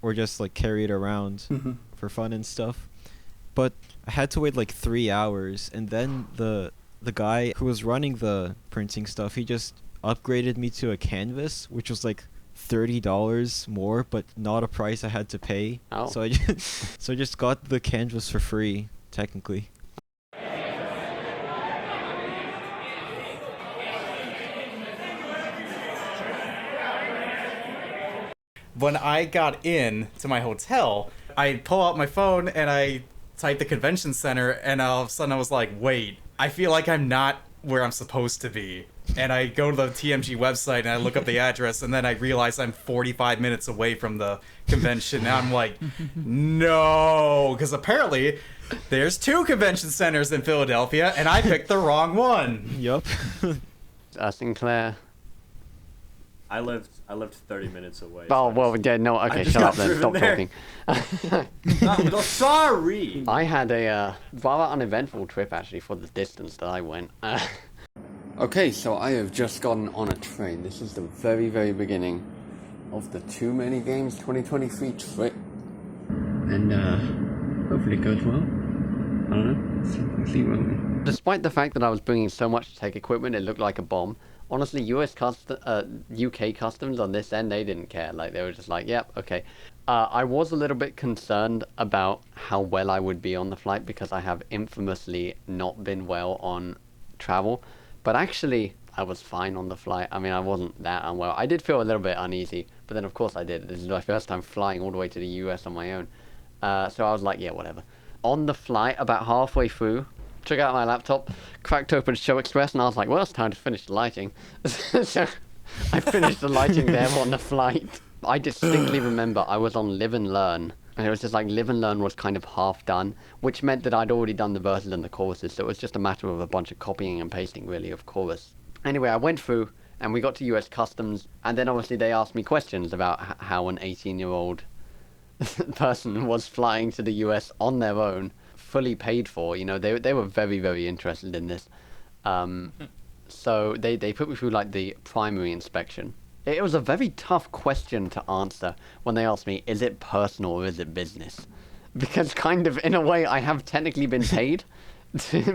or just like carry it around for fun and stuff. But I had to wait like 3 hours, and then the guy who was running the printing stuff, he just upgraded me to a canvas, which was like $30 more, but not a price I had to pay. Oh. So I just got the canvas for free, technically. When I got in to my hotel, I pull out my phone and I type the convention center, and all of a sudden I was like, wait, I feel like I'm not where I'm supposed to be. And I go to the TMG website and I look up the address, and then I realize I'm 45 minutes away from the convention. And I'm like, no, because apparently there's 2 convention centers in Philadelphia, and I picked the wrong one. Yup. Sinclair. I lived 30 minutes away. Oh, well, yeah, no, okay, shut up then, stop talking. No, sorry! I had a rather uneventful trip, actually, for the distance that I went. Okay, so I have just gotten on a train. This is the very, very beginning of the Too Many Games 2023 trip. And, hopefully it goes well. I don't know. See, won't we? Despite the fact that I was bringing so much tech equipment, it looked like a bomb. Honestly, UK customs on this end, they didn't care. Like, they were just like, yep, okay. I was a little bit concerned about how well I would be on the flight because I have infamously not been well on travel. But actually, I was fine on the flight. I mean, I wasn't that unwell. I did feel a little bit uneasy, but then of course I did. This is my first time flying all the way to the US on my own. So I was like, yeah, whatever. On the flight, about halfway through, took out my laptop, cracked open Show Express, and I was like, well, it's time to finish the lighting. So I finished the lighting there on the flight. I distinctly remember I was on Live and Learn, and it was just like Live and Learn was kind of half done, which meant that I'd already done the verses and the choruses, so it was just a matter of a bunch of copying and pasting, really, of chorus. Anyway, I went through, and we got to US Customs, and then obviously they asked me questions about how an 18-year-old person was flying to the US on their own, fully paid for. You know, they were very, very interested in this. So they put me through like the primary inspection. It was a very tough question to answer when they asked me, is it personal or is it business? Because kind of in a way I have technically been paid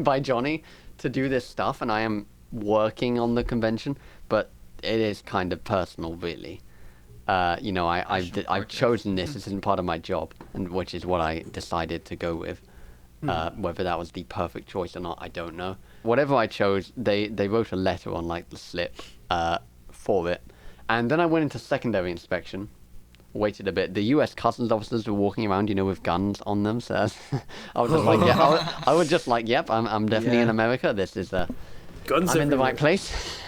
by Johnny to do this stuff, and I am working on the convention, but it is kind of personal, really. You know, I've chosen this. This isn't part of my job, and which is what I decided to go with. Whether that was the perfect choice or not, I don't know. Whatever I chose, they wrote a letter on like the slip for it, and then I went into secondary inspection. Waited a bit. The U.S. customs officers were walking around, you know, with guns on them. So I was just like, yeah, I was just like, yep, I'm definitely in America. This is guns I'm in the right place.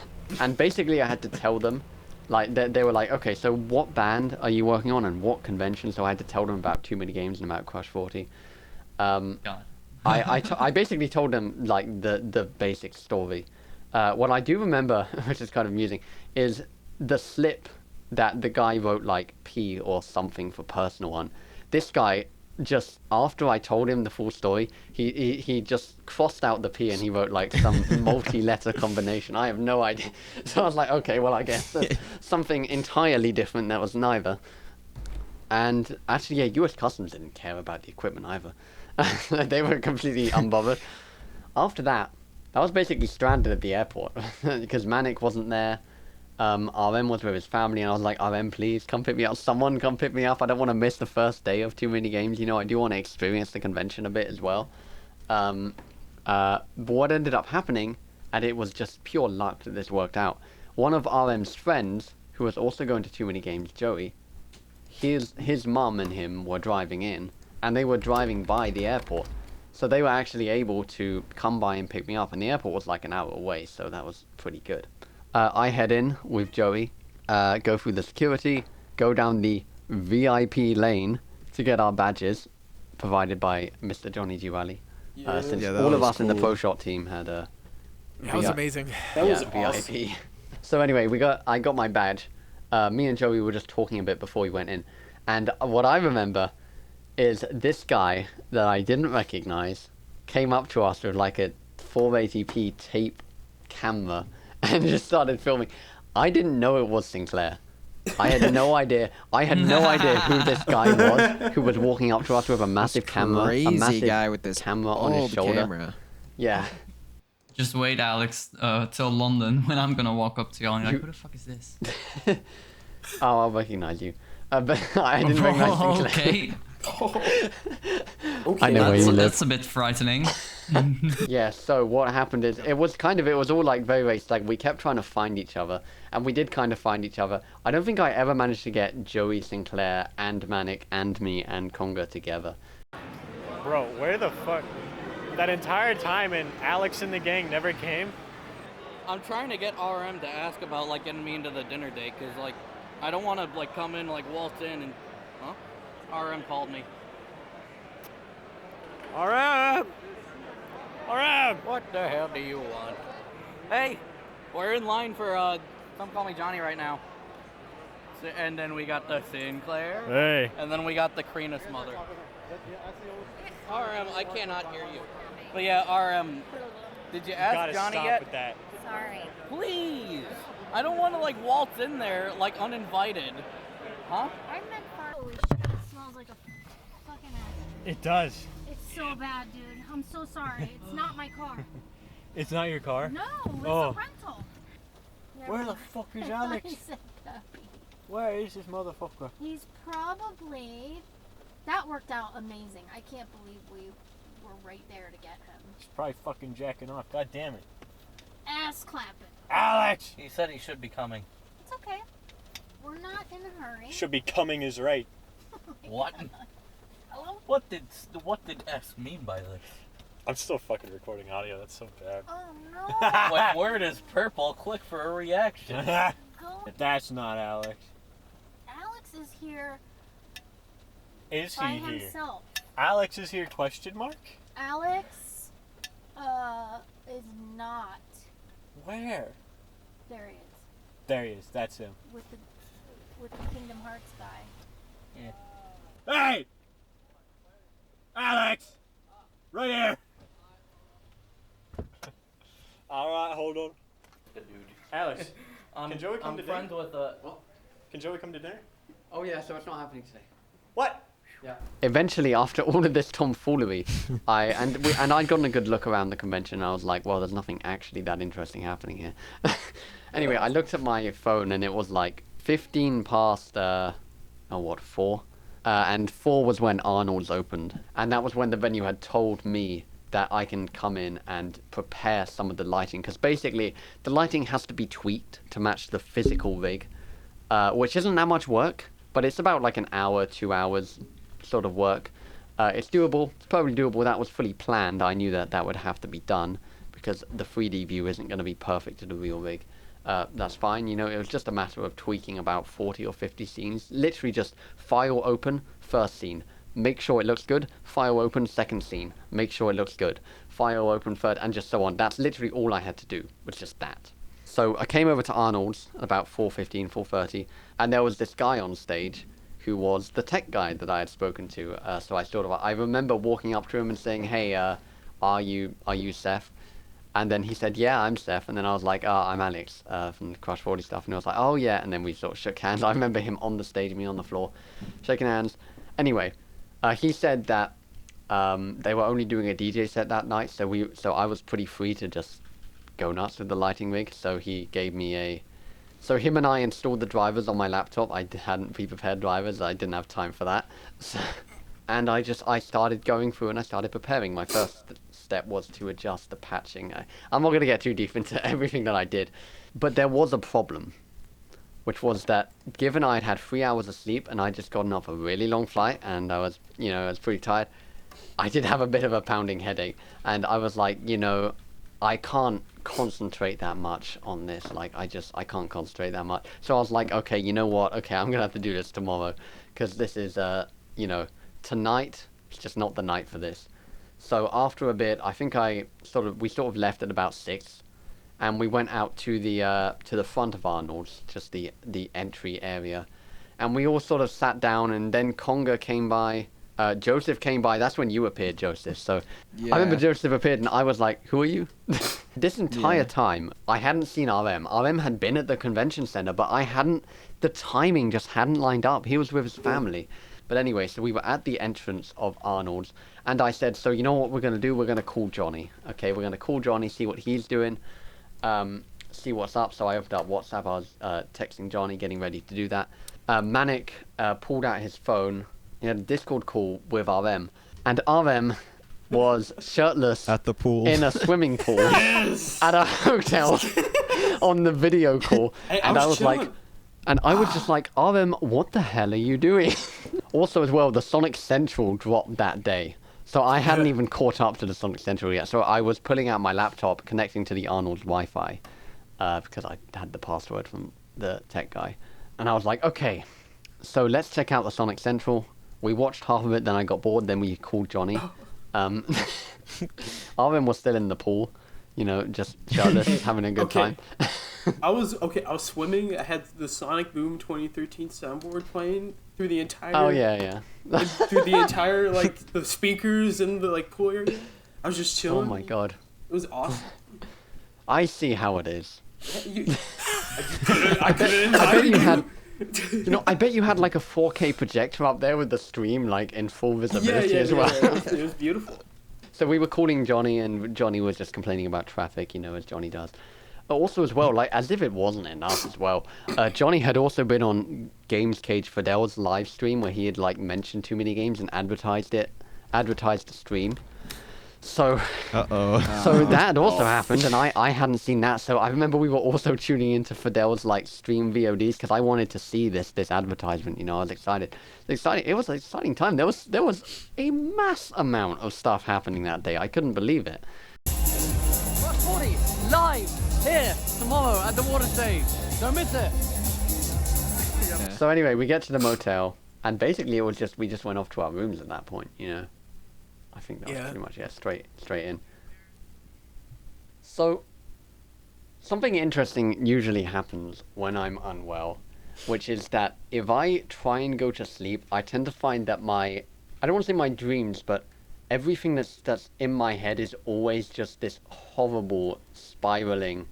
And basically, I had to tell them, like, they were like, okay, so what band are you working on and what convention? So I had to tell them about Too Many Games and about Crush 40. God. I basically told them like the basic story. What I do remember, which is kind of amusing, is the slip that the guy wrote like P or something for personal on. This guy just, after I told him the full story, he just crossed out the P and he wrote like some multi-letter combination. I have no idea. So I was like, okay, well, I guess that's something entirely different that was neither. And actually, yeah, US Customs didn't care about the equipment either. They were completely unbothered. After that, I was basically stranded at the airport because Manic wasn't there. RM was with his family, and I was like, RM, please come pick me up. Someone come pick me up. I don't want to miss the first day of Too Many Games. You know, I do want to experience the convention a bit as well. But what ended up happening, and it was just pure luck that this worked out. One of RM's friends, who was also going to Too Many Games, Joey, his mum and him were driving in, and they were driving by the airport. So they were actually able to come by and pick me up, and the airport was like an hour away, so that was pretty good. I head in with Joey, go through the security, go down the VIP lane to get our badges, provided by Mr. Johnny Gioeli. Since all of us in the Pro Shot team had a... That was amazing. That was VIP. awesome. So anyway, I got my badge. Me and Joey were just talking a bit before we went in. And what I remember is this guy that I didn't recognize came up to us with like a 480p tape camera and just started filming. I didn't know it was Sinclair. I had no idea. I had no idea who this guy was who was walking up to us with a massive camera. Crazy a massive guy with this camera on his shoulder. Camera. Yeah. Just wait, Alex, till London when I'm gonna walk up to you and you're like, who the fuck is this? Oh, I'll recognize you. But I didn't recognize Sinclair. Okay. I know where you live. That's a bit frightening. Yeah, so what happened is, it was all like very like we kept trying to find each other, and we did kind of find each other. I don't think I ever managed to get Joey, Sinclair, and Manic, and me, and Conga together. Bro, where the fuck? That entire time and Alex and the gang never came? I'm trying to get RM to ask about like getting me into the dinner date, cause like I don't want to like come in like waltz in and RM called me. RM! RM! What the hell do you want? Hey, we're in line for some call me Johnny right now. And then we got the Sinclair. Hey. And then we got the Krina's mother. RM, I cannot hear you. But yeah, RM, did you ask Johnny stop yet? With that. Sorry. Please! I don't want to like waltz in there like uninvited. Huh? I meant holy shit, it smells like a fucking ass. It does. It's so bad, dude. I'm so sorry. It's not my car. It's not your car? No, it's Oh. a rental. Where the fuck is Alex? I said puppy. Where is this motherfucker? He's probably... That worked out amazing. I can't believe we were right there to get him. He's probably fucking jacking off. God damn it. Ass clapping. Alex! He said he should be coming. It's okay. We're not in a hurry. Should be coming is right. What? Hello? What did S mean by this? I'm still fucking recording audio. That's so bad. Oh no. When word is purple, click for a reaction. Go. That's not Alex. Alex is here Is by he here? himself. Alex is here, question mark? Alex, is not. Where? There he is. There he is. That's him. With the Kingdom Hearts guy. Yeah. Hey! Alex! Right here! Alright, hold on. Good dude. Alex, can Joey come to dinner? I'm friends with Can Joey come to dinner? Oh yeah, so it's not happening today. What? Yeah. Eventually, after all of this tomfoolery, I'd gotten a good look around the convention, and I was like, well, there's nothing actually that interesting happening here. Anyway, I looked at my phone, and it was like 15 past, 4? And 4 was when Arnold's opened, and that was when the venue had told me that I can come in and prepare some of the lighting, because basically the lighting has to be tweaked to match the physical rig, which isn't that much work, but it's about like an hour, 2 hours sort of work. It's doable. It's probably doable. That was fully planned. I knew that that would have to be done because the 3D view isn't going to be perfect to the real rig. That's fine. You know, it was just a matter of tweaking about 40 or 50 scenes. Literally just file open, first scene. Make sure it looks good. File open, second scene. Make sure it looks good. File open, third, and just so on. That's literally all I had to do, was just that. So I came over to Arnold's at about 4:15, 4:30, and there was this guy on stage who was the tech guy that I had spoken to. So I remember walking up to him and saying, hey, are you Seth? And then he said, yeah, I'm Seth. And then I was like, I'm Alex from the Crush 40 stuff. And he was like, oh, yeah. And then we sort of shook hands. I remember him on the stage, me on the floor, shaking hands. Anyway, he said that they were only doing a DJ set that night. So I was pretty free to just go nuts with the lighting rig. So he gave me so him and I installed the drivers on my laptop. I hadn't pre-prepared drivers. I didn't have time for that. And I started going through and I started preparing. My first step was to adjust the patching. I'm not going to get too deep into everything that I did, but there was a problem, which was that given I'd had 3 hours of sleep and I'd just gotten off a really long flight and I was pretty tired, I did have a bit of a pounding headache, and I was like, I can't concentrate that much on this. Like, I can't concentrate that much. So I was like, okay, you know what? Okay, I'm going to have to do this tomorrow, because this is, tonight, it's just not the night for this. So after a bit, I think we sort of left at about 6, and we went out to the front of Arnold's, just the entry area, and we all sort of sat down, and then Conga came by, Joseph came by. That's when you appeared, Joseph. So Yeah. I remember Joseph appeared, and I was like, who are you? This entire time, I hadn't seen RM. RM had been at the convention center, but the timing just hadn't lined up. He was with his family. But anyway, so we were at the entrance of Arnold's, and I said, so you know what we're going to do? We're going to call Johnny. Okay, we're going to call Johnny, see what he's doing, see what's up. So I opened up WhatsApp. I was texting Johnny, getting ready to do that. Manic pulled out his phone. He had a Discord call with RM, and RM was shirtless at the pool in a swimming pool at a hotel on the video call. Hey, and I was chilling. like, and I was just like, RM, what the hell are you doing? Also, as well, the Sonic Central dropped that day. So I hadn't even caught up to the Sonic Central yet. So I was pulling out my laptop, connecting to the Arnold's Wi-Fi, because I had the password from the tech guy. And I was like, okay, so let's check out the Sonic Central. We watched half of it, then I got bored, then we called Johnny. RM was still in the pool, just shirtless, having a good time. I was swimming. I had the Sonic Boom 2013 soundboard playing through the entire. Oh yeah. Through the entire the speakers in the pool area. I was just chilling. Oh my god. It was awesome. I see how it is. I bet you had. I bet you had a 4K projector up there with the stream in full visibility as well. Yeah. It was beautiful. So we were calling Johnny, and Johnny was just complaining about traffic, as Johnny does. Also, as well, like, as if it wasn't enough as well, Johnny had also been on Games Cage Fidel's live stream where he had, like, mentioned Too Many Games and advertised the stream. So, so that had also happened, and I hadn't seen that. So I remember we were also tuning into Fidel's, like, stream VODs because I wanted to see this advertisement. You know, I was excited. It was an exciting time. There was a mass amount of stuff happening that day. I couldn't believe it. Rush 40 live here tomorrow at the water stage. Don't miss it. So anyway, we get to the motel, and basically it was just we just went off to our rooms at that point. You know, I think that was pretty much straight in. So something interesting usually happens when I'm unwell, which is that if I try and go to sleep, I tend to find that I don't want to say my dreams, but everything that's in my head is always just this horrible, spiraling,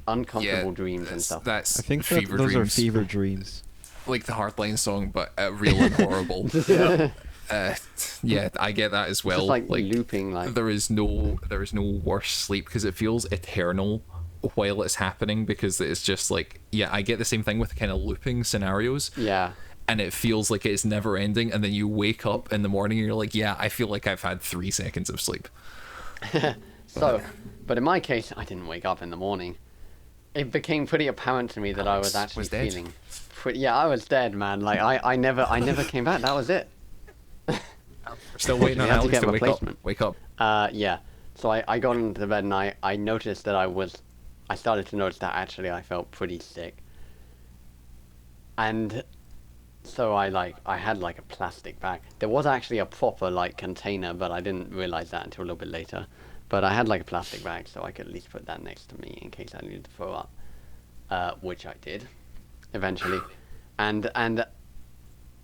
uncomfortable dreams and stuff. I think those are fever dreams. Like the Hardline song, but real and horrible. Yeah, I get that as well. Just like looping. Like there is no worse sleep because it feels eternal while it's happening, because it's just like, yeah, I get the same thing with kind of looping scenarios. Yeah. And it feels like it's never ending, and then you wake up in the morning and you're like, yeah, I feel like I've had 3 seconds of sleep. So, but in my case, I didn't wake up in the morning. It became pretty apparent to me that I was actually feeling I was dead, man. Like I never came back. That was it. Still waiting on Alex to wake up. Yeah. So I got into the bed and I noticed that I started to notice that actually I felt pretty sick. And so I had like a plastic bag. There was actually a proper like container, but I didn't realize that until a little bit later. But I had like a plastic bag, so I could at least put that next to me in case I needed to throw up, which I did eventually. And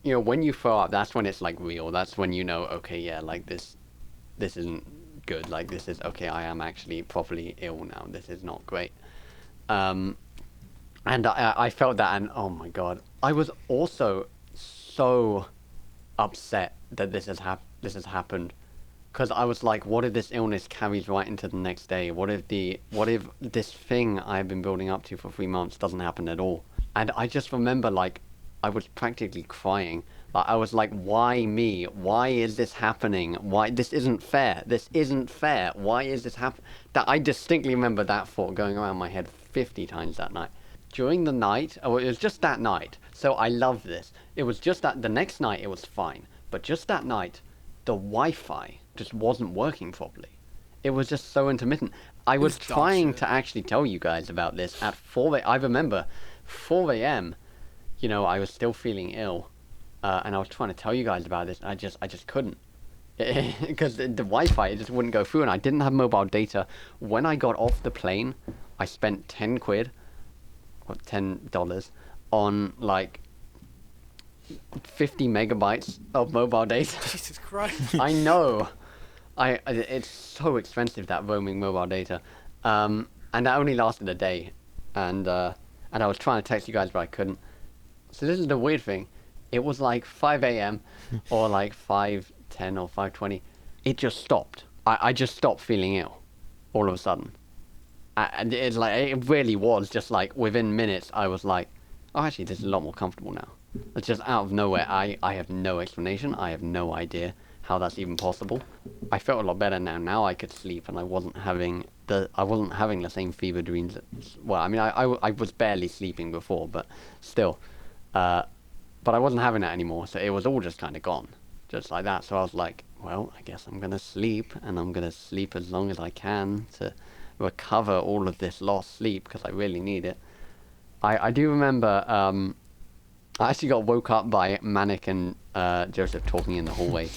you know, when you throw up, that's when it's like real. That's when you know, okay, yeah, like this isn't good. Like this is okay. I am actually properly ill now. This is not great. And I felt that, and oh my god, I was also so upset that this has happened, because I was like, what if this illness carries right into the next day? What if this thing I've been building up to for 3 months doesn't happen at all? And I just remember, like, I was practically crying. Like, I was like, why me? Why is this happening? Why? This isn't fair. This isn't fair. Why is this happening? That I distinctly remember that thought going around my head 50 times that night. During the night, it was just that night. So I love this. It was just that the next night it was fine. But just that night, the Wi-Fi just wasn't working properly. It was just so intermittent. I was trying to actually tell you guys about this at 4 a.m. I remember 4 a.m. You know, I was still feeling ill, and I was trying to tell you guys about this, and I just couldn't, because the Wi-Fi, it just wouldn't go through, and I didn't have mobile data. When I got off the plane, I spent 10 quid, or $10 on like 50 megabytes of mobile data. Jesus Christ. I know. It's so expensive, that roaming mobile data. And that only lasted a day. And I was trying to text you guys, but I couldn't. So this is the weird thing. It was like 5 a.m. or like 5:10 or 5:20. It just stopped. I just stopped feeling ill all of a sudden. And it's like, it really was just like within minutes, I was like, oh, actually, this is a lot more comfortable now. It's just out of nowhere. I have no explanation. I have no idea how that's even possible. I felt a lot better now. Now I could sleep, and I wasn't having the same fever dreams. Well, I mean, I was barely sleeping before, but still. But I wasn't having that anymore, so it was all just kind of gone, just like that. So I was like, well, I guess I'm gonna sleep, and I'm gonna sleep as long as I can to recover all of this lost sleep, because I really need it. I do remember I actually got woke up by Manic and Joseph talking in the hallway,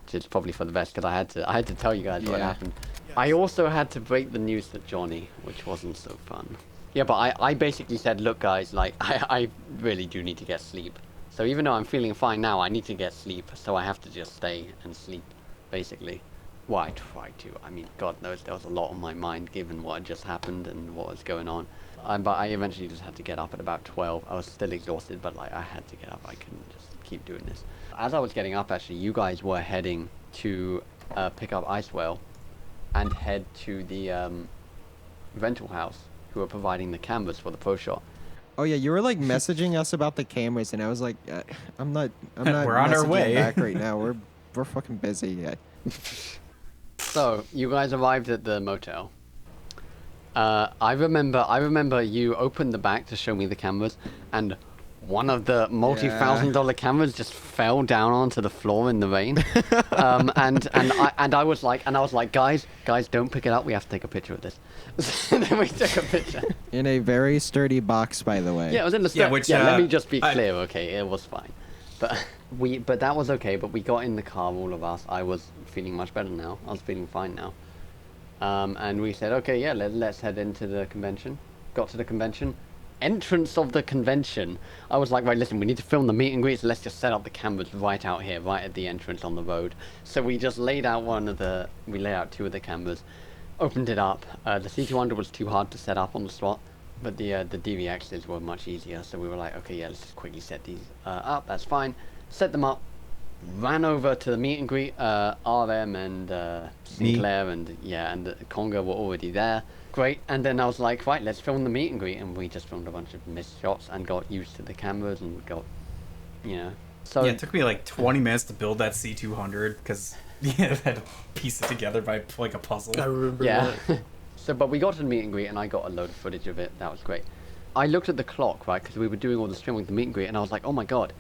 which is probably for the best, because I had to tell you guys what happened. Yes. I also had to break the news to Johnny, which wasn't so fun. Yeah, but I basically said, look guys, like I really do need to get sleep. So even though I'm feeling fine now, I need to get sleep, so I have to just stay and sleep, basically. Well, I tried to. I mean, God knows there was a lot on my mind given what had just happened and what was going on. But I eventually just had to get up at about 12. I was still exhausted, but like I had to get up. I couldn't just keep doing this. As I was getting up, actually, you guys were heading to pick up IceWhale and head to the rental house. who were providing the cameras for the pro shot. Oh yeah, you were like messaging us about the cameras, and I was like, I'm not We're on our messaging way. back right now. We're fucking busy. Yeah. So you guys arrived at the motel. I remember you opened the back to show me the cameras, and one of the multi-$1,000 cameras just fell down onto the floor in the rain. And I was like, guys, don't pick it up. We have to take a picture of this. And then we took a picture. In a very sturdy box, by the way. Yeah, it was in the let me just be clear, okay? It was fine, but that was okay. But we got in the car, all of us. I was feeling much better now. I was feeling fine now. And we said, okay, yeah, let's head into the convention. Got to the convention. Entrance of the convention. I was like, right, listen, we need to film the meet and greet, so let's just set up the cameras right out here, right at the entrance on the road. So we just laid out we laid out 2 of the cameras, opened it up. The C200 was too hard to set up on the spot, but the DVXs were much easier. So we were like, okay, yeah, let's just quickly set these up. That's fine. Set them up. Ran over to the meet and greet. RM and Sinclair and Conga were already there. Great. And then I was like, right, let's film the meet and greet, and we just filmed a bunch of missed shots and got used to the cameras and got, So yeah, it took me like 20 minutes to build that C200 because I had to piece it together by like a puzzle. I remember that. that. But we got to the meet and greet, and I got a load of footage of it. That was great. I looked at the clock, right, because we were doing all the streaming with the meet and greet, and I was like, oh my god,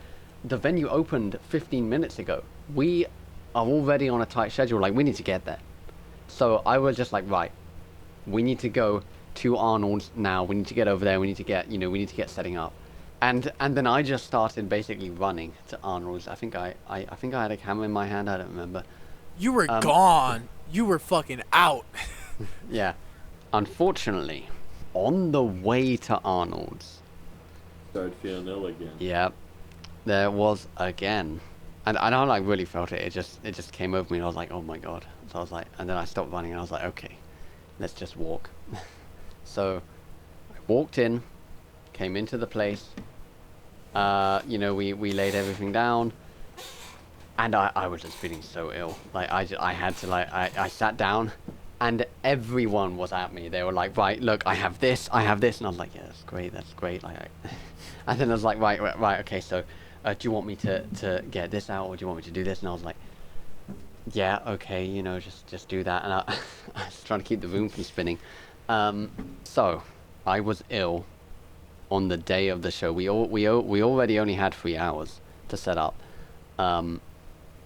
the venue opened 15 minutes ago. We are already on a tight schedule. Like, we need to get there. So I was just like, right, we need to go to Arnold's now. We need to get over there. We need to get setting up. And then I just started basically running to Arnold's. I think I had a camera in my hand. I don't remember. You were gone. You were fucking out. Yeah. Unfortunately, on the way to Arnold's, started feeling ill again. Yeah, there was again, and I like really felt it. It just came over me, and I was like, oh my god. So I was like, and then I stopped running, and I was like, okay, let's just walk. So I walked in, came into the place. We laid everything down, and I was just feeling so ill. Like I had to I sat down, and everyone was at me. They were like, right, look, I have this, and I was like, yeah, that's great. And then I was like, right, okay, so do you want me to get this out, or do you want me to do this? And I was like, yeah, okay, just do that. And I was trying to keep the room from spinning. So I was ill on the day of the show. We already only had 3 hours to set up.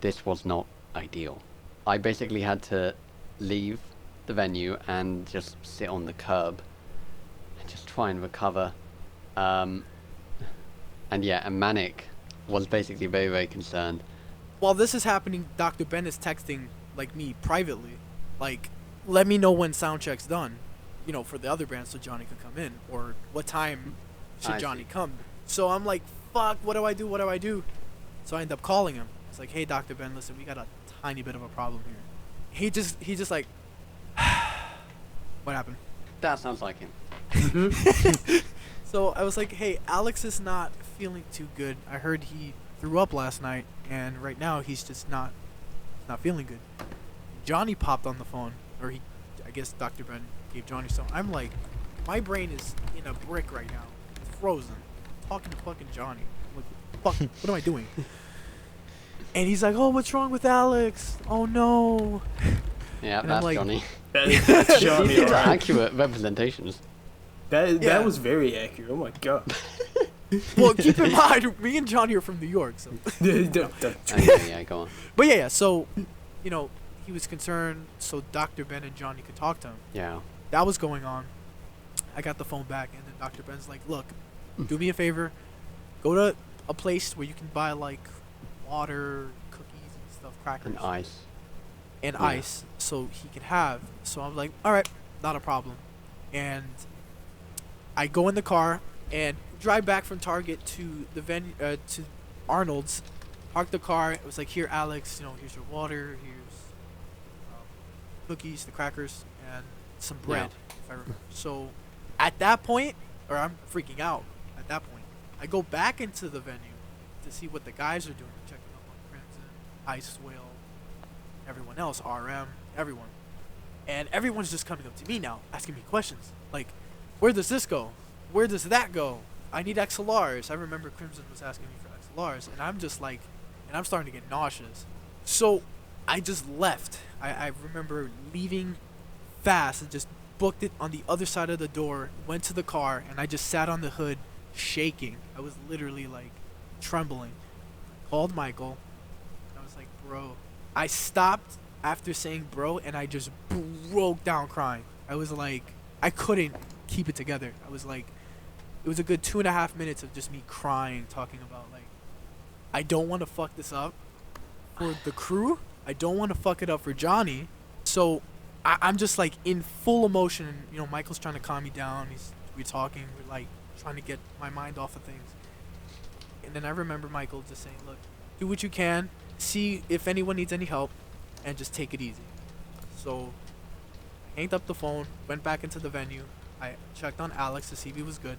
This was not ideal. I basically had to leave the venue and just sit on the curb and just try and recover. And Manic was basically very, very concerned. While this is happening, Dr. Ben is texting me privately, let me know when sound check's done, for the other band so Johnny could come in, or what time should Johnny come. So I'm like, fuck, what do I do? So I end up calling him. It's like, hey, Dr. Ben, listen, we got a tiny bit of a problem here. He just like, what happened? That sounds like him. So I was like, hey, Alex is not feeling too good. I heard he threw up last night, and right now he's just not feeling good. Johnny popped on the phone, or I guess Dr. Ben gave Johnny some. I'm like, my brain is in a brick right now. It's frozen. I'm talking to fucking Johnny. I'm like, fuck, what am I doing? And he's like, oh, what's wrong with Alex? Oh, no. Yeah, and that's Johnny. That's Johnny. These are accurate representations. That was very accurate. Oh my god. Well, keep in mind, me and Johnny are from New York, so. Yeah, go on. But yeah, so, he was concerned, so Dr. Ben and Johnny could talk to him. Yeah. That was going on. I got the phone back, and then Dr. Ben's like, look, do me a favor. Go to a place where you can buy, water, cookies and stuff, crackers. And ice. And ice, so he could have. So I'm like, all right, not a problem. And I go in the car and drive back from Target to the venue, to Arnold's. Park the car. It was like, here, Alex, here's your water, here's cookies, the crackers, and some bread, if I remember. So at that point, or I'm freaking out at that point, I go back into the venue to see what the guys are doing, checking up on Crimson, IceWhale, everyone else, RM, everyone. And everyone's just coming up to me now, asking me questions. Like, where does this go? Where does that go? I need XLRs. I remember Crimson was asking me for XLRs, and I'm just like, and I'm starting to get nauseous. So I just left. I remember leaving fast and just booked it on the other side of the door, went to the car, and I just sat on the hood shaking. I was literally like trembling. Called Michael, and I was like, bro. I stopped after saying bro, and I just broke down crying. I was like, I couldn't keep it together. I was like, it was a good 2.5 minutes of just me crying, talking about like, I don't want to fuck this up for the crew. I don't want to fuck it up for Johnny. So I'm just like in full emotion. And, you know, Michael's trying to calm me down. We're talking. We're like trying to get my mind off of things. And then I remember Michael just saying, look, do what you can. See if anyone needs any help. And just take it easy. So I hanged up the phone. Went back into the venue. I checked on Alex to see if he was good.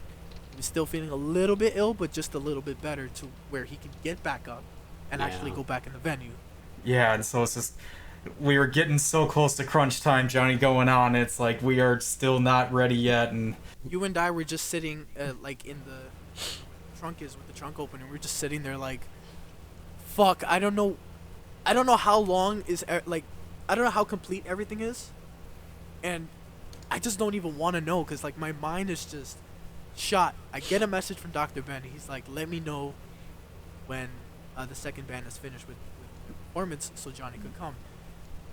He was still feeling a little bit ill, but just a little bit better to where he could get back up and actually go back in the venue. Yeah, and so it's just, we were getting so close to crunch time, Johnny, going on. It's like we are still not ready yet, and you and I were just sitting like in the trunk is with the trunk open, and we're just sitting there like, fuck, I don't know how long is like, I don't know how complete everything is, and I just don't even want to know because like my mind is just shot. I get a message from Dr. Ben. He's like, let me know when the second band is finished with the performance so Johnny could come.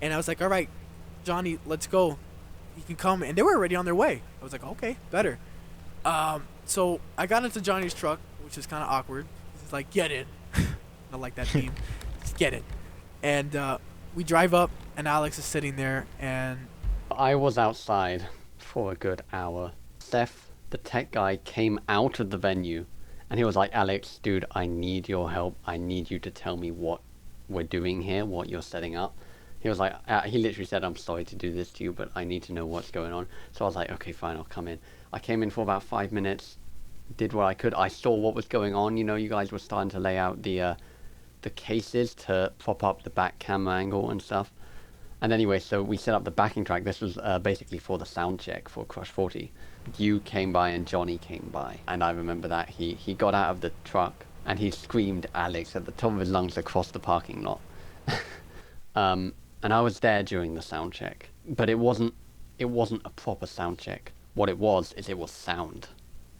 And I was like, all right, Johnny, let's go. He can come. And they were already on their way. I was like, okay, better. So I got into Johnny's truck, which is kind of awkward. He's like, get in. Not like that meme. Just get in. And we drive up, and Alex is sitting there, and I was outside for a good hour. Seth, the tech guy, came out of the venue, and he was like, Alex, dude, I need your help. I need you to tell me what we're doing here, what you're setting up. He was like, he literally said, I'm sorry to do this to you, but I need to know what's going on. So I was like, okay, fine, I'll come in. I came in for about 5 minutes, did what I could. I saw what was going on. You know, you guys were starting to lay out the cases to prop up the back camera angle and stuff. And anyway, so we set up the backing track. This was basically for the sound check for Crush 40. You came by and Johnny came by. And I remember that he got out of the truck and he screamed Alex at the top of his lungs across the parking lot. And I was there during the sound check. But it wasn't a proper sound check. What it was sound.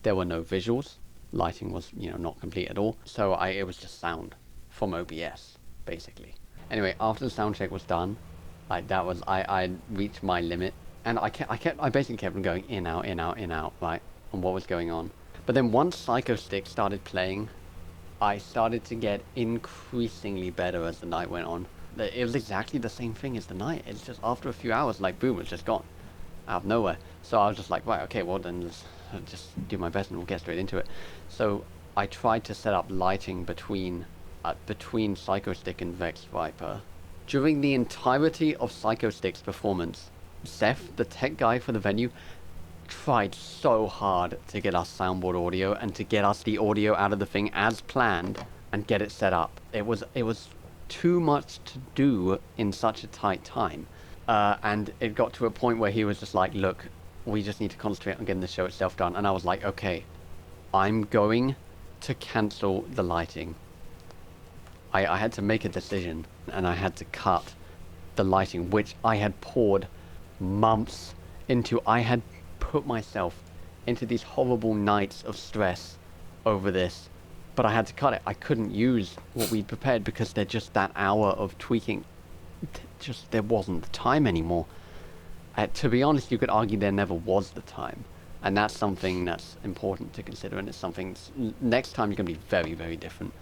There were no visuals. Lighting was, not complete at all. So it was just sound from OBS, basically. Anyway, after the sound check was done, like that was, I reached my limit, and I basically kept on going in, out, in, out, in, out, right, on what was going on. But then once Psycho Stick started playing, I started to get increasingly better as the night went on. It was exactly the same thing as the night. It's just after a few hours, like boom, it's just gone, out of nowhere. So I was just like, right, okay, well then let's just do my best and we'll get straight into it. So I tried to set up lighting between Psycho Stick and Vex Viper. During the entirety of Psycho Stick's performance, Seth, the tech guy for the venue, tried so hard to get us soundboard audio and to get us the audio out of the thing as planned and get it set up. It was too much to do in such a tight time. And it got to a point where he was just like, look, we just need to concentrate on getting the show itself done. And I was like, okay, I'm going to cancel the lighting. I had to make a decision, and I had to cut the lighting, which I had poured months into. I had put myself into these horrible nights of stress over this, but I had to cut it. I couldn't use what we'd prepared because they're just that hour of tweaking. Just there wasn't the time anymore. To be honest, you could argue there never was the time, and that's something that's important to consider, and it's something next time you're going to be very, very different.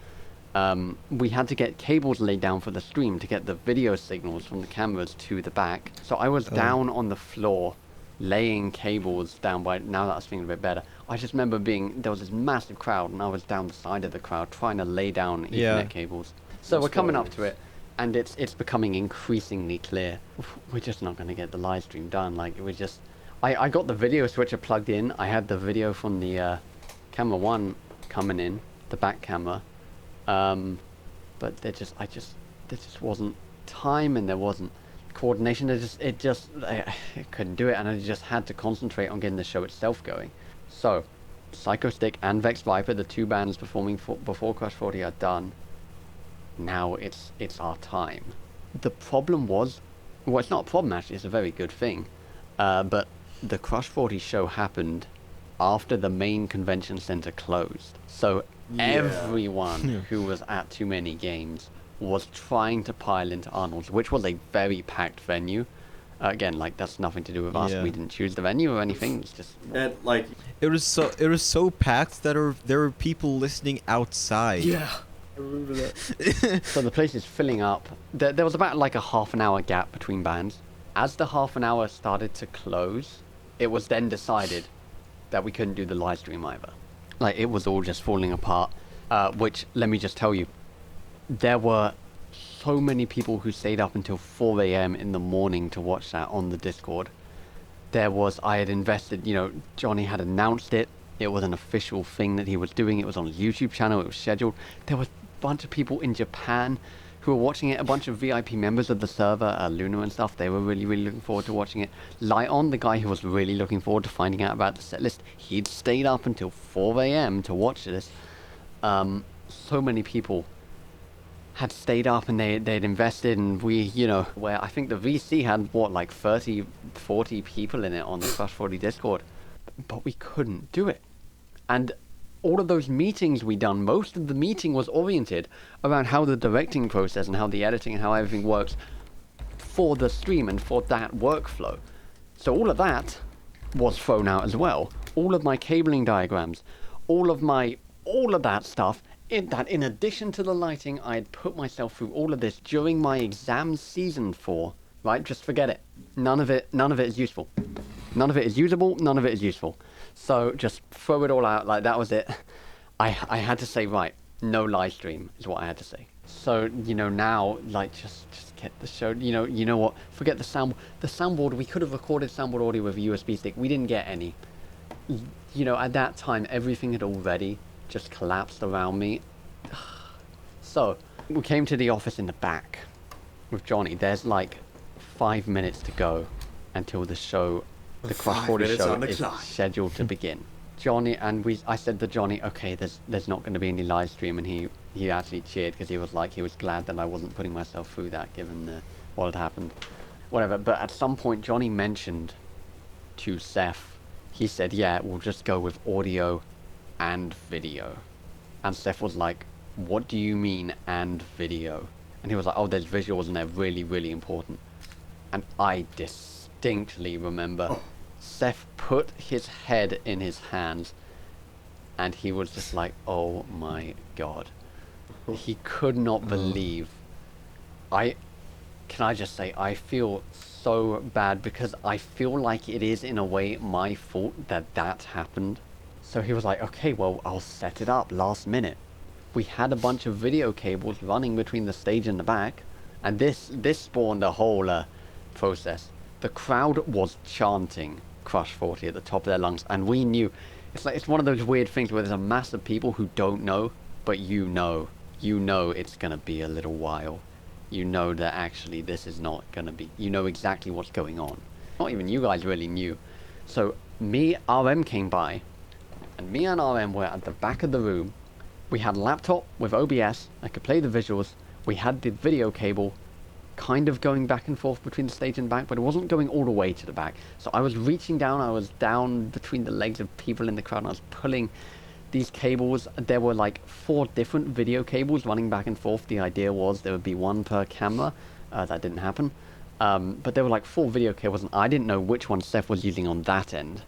We had to get cables laid down for the stream to get the video signals from the cameras to the back. So I was down on the floor laying cables down. Now that I was feeling a bit better, I just remember there was this massive crowd, and I was down the side of the crowd trying to lay down Ethernet cables. So we're coming up to it, and it's becoming increasingly clear. We're just not going to get the live stream done. Like, it was just, I got the video switcher plugged in. I had the video from the camera 1 coming in, the back camera. But there just wasn't time, and there wasn't coordination. I couldn't do it, and I just had to concentrate on getting the show itself going. So, Psycho Stick and Vex Viper, the two bands performing before Crush 40, are done. Now it's our time. The problem was, well, it's not a problem actually, it's a very good thing, but the Crush 40 show happened after the main convention center closed. So everyone who was at Too Many Games was trying to pile into Arnold's, which was a very packed venue. Again, like, that's nothing to do with us. Yeah. We didn't choose the venue or anything. It's just And like It was so packed that there were people listening outside. Yeah, I remember that. so the place is filling up. There was about like a half an hour gap between bands. As the half an hour started to close, it was then decided that we couldn't do the live stream either. Like, it was all just falling apart. Which, let me just tell you, there were so many people who stayed up until 4 a.m. in the morning to watch that on the Discord. I had invested, Johnny had announced it. It was an official thing that he was doing. It was on his YouTube channel. It was scheduled. There was a bunch of people in Japan who were watching it. A bunch of VIP members of the server, Luna and stuff. They were really, really looking forward to watching it. Lighton, the guy who was really looking forward to finding out about the set list, he'd stayed up until 4 a.m. to watch this. So many people had stayed up and they'd invested, and where I think the VC had, like 30, 40 people in it on the Crush 40 Discord. But we couldn't do it. And all of those meetings we done, most of the meeting was oriented around how the directing process and how the editing and how everything works for the stream and for that workflow. So all of that was thrown out as well. All of my cabling diagrams, all of that stuff, in addition to the lighting, I had put myself through all of this during my exam season 4, right? Just forget it. None of it is useful. None of it is usable, none of it is useful. So just throw it all out, like that was it. I had to say, right, no live stream is what I had to say. So, now, like, just get the show, you know what, forget the soundboard, we could have recorded soundboard audio with a USB stick, we didn't get any. At that time, everything had already just collapsed around me. So, we came to the office in the back with Johnny. There's like 5 minutes to go until the show, the Crush 40 show, is scheduled to begin. Johnny, I said to Johnny, okay, there's not going to be any live stream, and he actually cheered because he was glad that I wasn't putting myself through that given what had happened. Whatever, but at some point Johnny mentioned to Seth, he said, yeah, we'll just go with audio and video. And Seth was like, what do you mean and video? And he was like, oh, there's visuals and they're really, really important. And I distinctly remember Seth put his head in his hands and he was just like, oh my god. He could not believe. Can I just say, I feel so bad because I feel like it is in a way my fault that happened. So he was like, okay, well, I'll set it up last minute. We had a bunch of video cables running between the stage and the back, and this spawned a whole process. The crowd was chanting Crush 40 at the top of their lungs, and we knew. It's one of those weird things where there's a mass of people who don't know, but you know it's gonna be a little while. You know that actually this is not gonna be. You know exactly what's going on. Not even you guys really knew. So RM came by, and me and RM were at the back of the room. We had a laptop with OBS. I could play the visuals. We had the video cable kind of going back and forth between the stage and back, but it wasn't going all the way to the back. So I was reaching down. I was down between the legs of people in the crowd, and I was pulling these cables. There were like 4 different video cables running back and forth. The idea was there would be one per camera. That didn't happen. But there were like 4 video cables, and I didn't know which one Seth was using on that end.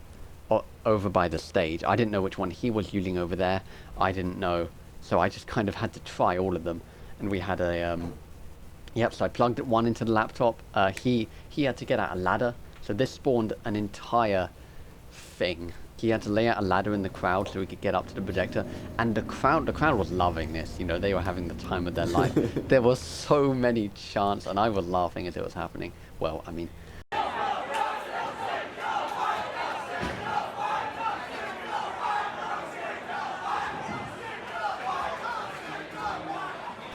Over by the stage. I didn't know which one he was using over there. I didn't know. So I just kind of had to try all of them. And we had a, so I plugged one into the laptop. He had to get out a ladder. So this spawned an entire thing. He had to lay out a ladder in the crowd so he could get up to the projector. And the crowd was loving this. They were having the time of their life. There were so many chants, and I was laughing as it was happening. Well, I mean,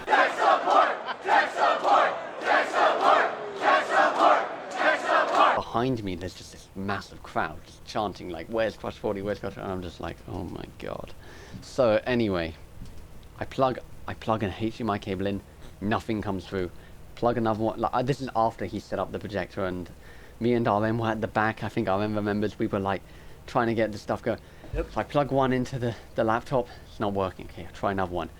Tech support! Tech support! Tech support! behind me there's just this massive crowd just chanting like, where's Crush 40, where's Crush 40? And I'm just like, oh my god. So anyway, I plug an HDMI cable in, nothing comes through. Plug another one, like, this is after he set up the projector, and me and RM were at the back. I think RM remembers, we were like trying to get the stuff going. Yep. So I plug one into the laptop, it's not working. Okay, I'll try another one.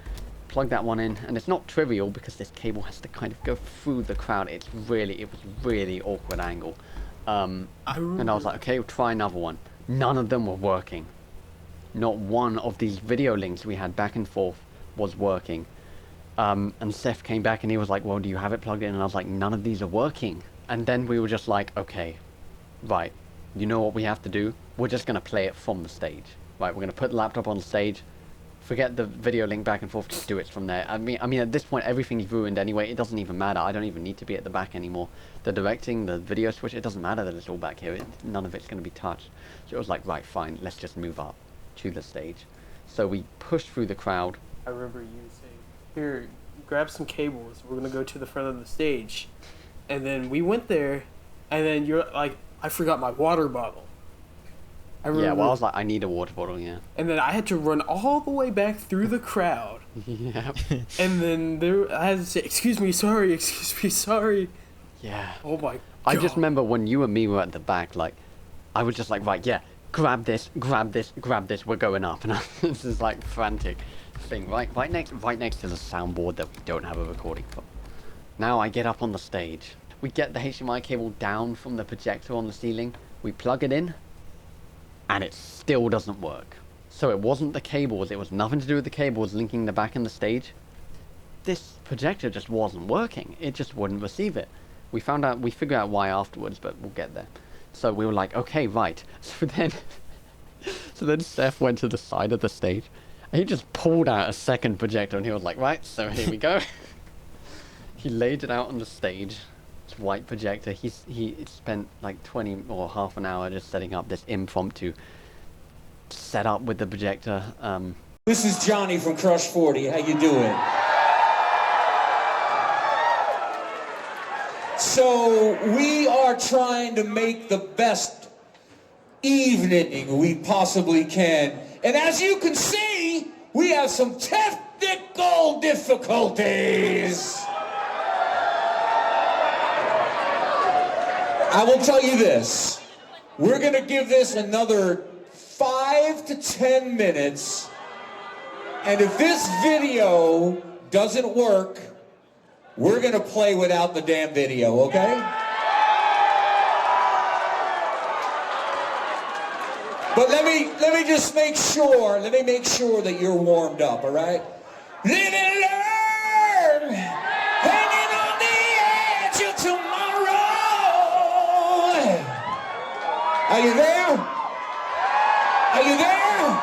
Plug that one in, and it's not trivial because this cable has to kind of go through the crowd. It was really awkward angle. And I was like, okay, we'll try another one. None of them were working. Not one of these video links we had back and forth was working. And Seth came back and he was like, well, do you have it plugged in? And I was like, none of these are working. And then we were just like, okay, right, you know what we have to do? We're just going to play it from the stage. Right, we're going to put the laptop on the stage, forget the video link back and forth, just do it from there. I mean, at this point, everything's ruined anyway. It doesn't even matter. I don't even need to be at the back anymore. The directing, the video switch, it doesn't matter that it's all back here. None of it's going to be touched. So it was like, right, fine, let's just move up to the stage. So we pushed through the crowd. I remember you saying, here, grab some cables. We're going to go to the front of the stage. And then we went there, and then you're like, I forgot my water bottle. Yeah, well, I was like, I need a water bottle, yeah. And then I had to run all the way back through the crowd. Yeah. And then I had to say, excuse me, sorry. Yeah. Oh my god. I just remember when you and me were at the back, like, I was just like, right, yeah, grab this, we're going up. And this is like frantic thing, right next to the soundboard that we don't have a recording for. Now I get up on the stage. We get the HDMI cable down from the projector on the ceiling. We plug it in, and it still doesn't work. So it wasn't the cables, it was nothing to do with the cables linking the back and the stage. This projector just wasn't working. It just wouldn't receive it. We figured out why afterwards, but we'll get there. So we were like, okay, right. So then Seth went to the side of the stage, and he just pulled out a second projector, and he was like, right, so here we go. He laid it out on the stage. It's white projector. He spent like 20 or half an hour just setting up this impromptu setup with the projector. This is Johnny from Crush 40. How you doing? So we are trying to make the best evening we possibly can. And as you can see, we have some technical difficulties. I will tell you this. We're going to give this another 5 to 10 minutes. And if this video doesn't work, we're going to play without the damn video, okay? But let me just make sure that you're warmed up, all right? Live and learn, hanging on the edge of tomorrow. Are you there? Are you there?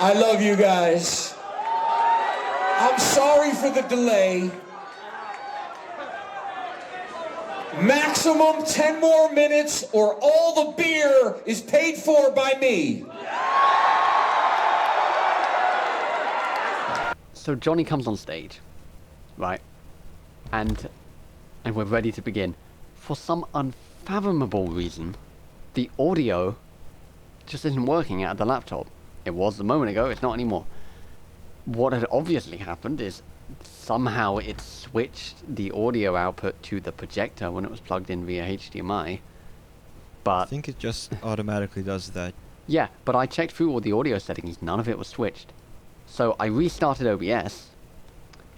I love you guys. I'm sorry for the delay. Maximum 10 more minutes or all the beer is paid for by me. So Johnny comes on stage, right? And we're ready to begin. For some unfathomable reason, the audio just isn't working out of the laptop. It was a moment ago, it's not anymore. What had obviously happened is somehow it switched the audio output to the projector when it was plugged in via HDMI. But I think it just automatically does that. Yeah, but I checked through all the audio settings, none of it was switched. So I restarted OBS,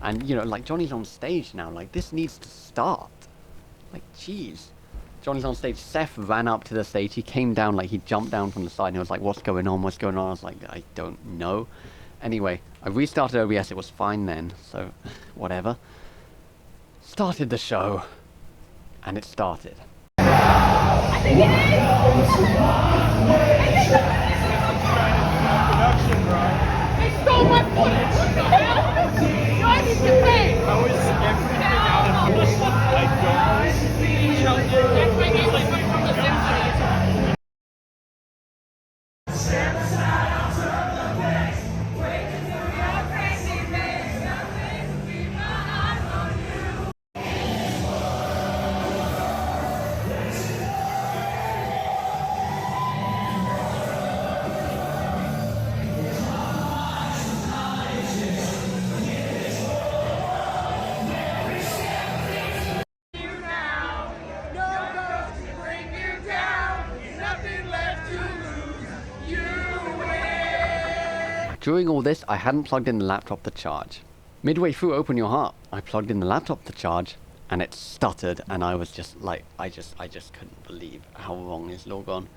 and like Johnny's on stage now, like this needs to start. Like, jeez. Johnny's on stage, Seth ran up to the stage, he came down, like he jumped down from the side and he was like, what's going on? I was like, I don't know. Anyway, I restarted OBS, it was fine then, so whatever. Started the show, and it started. I think it They stole my footage! What the hell? I need to pay! How is everything out of this? I don't know. That's my English from the symphony. During all this, I hadn't plugged in the laptop to charge. Midway through Open Your Heart, I plugged in the laptop to charge, and it stuttered, and I was just like, I just couldn't believe how wrong it's all gone.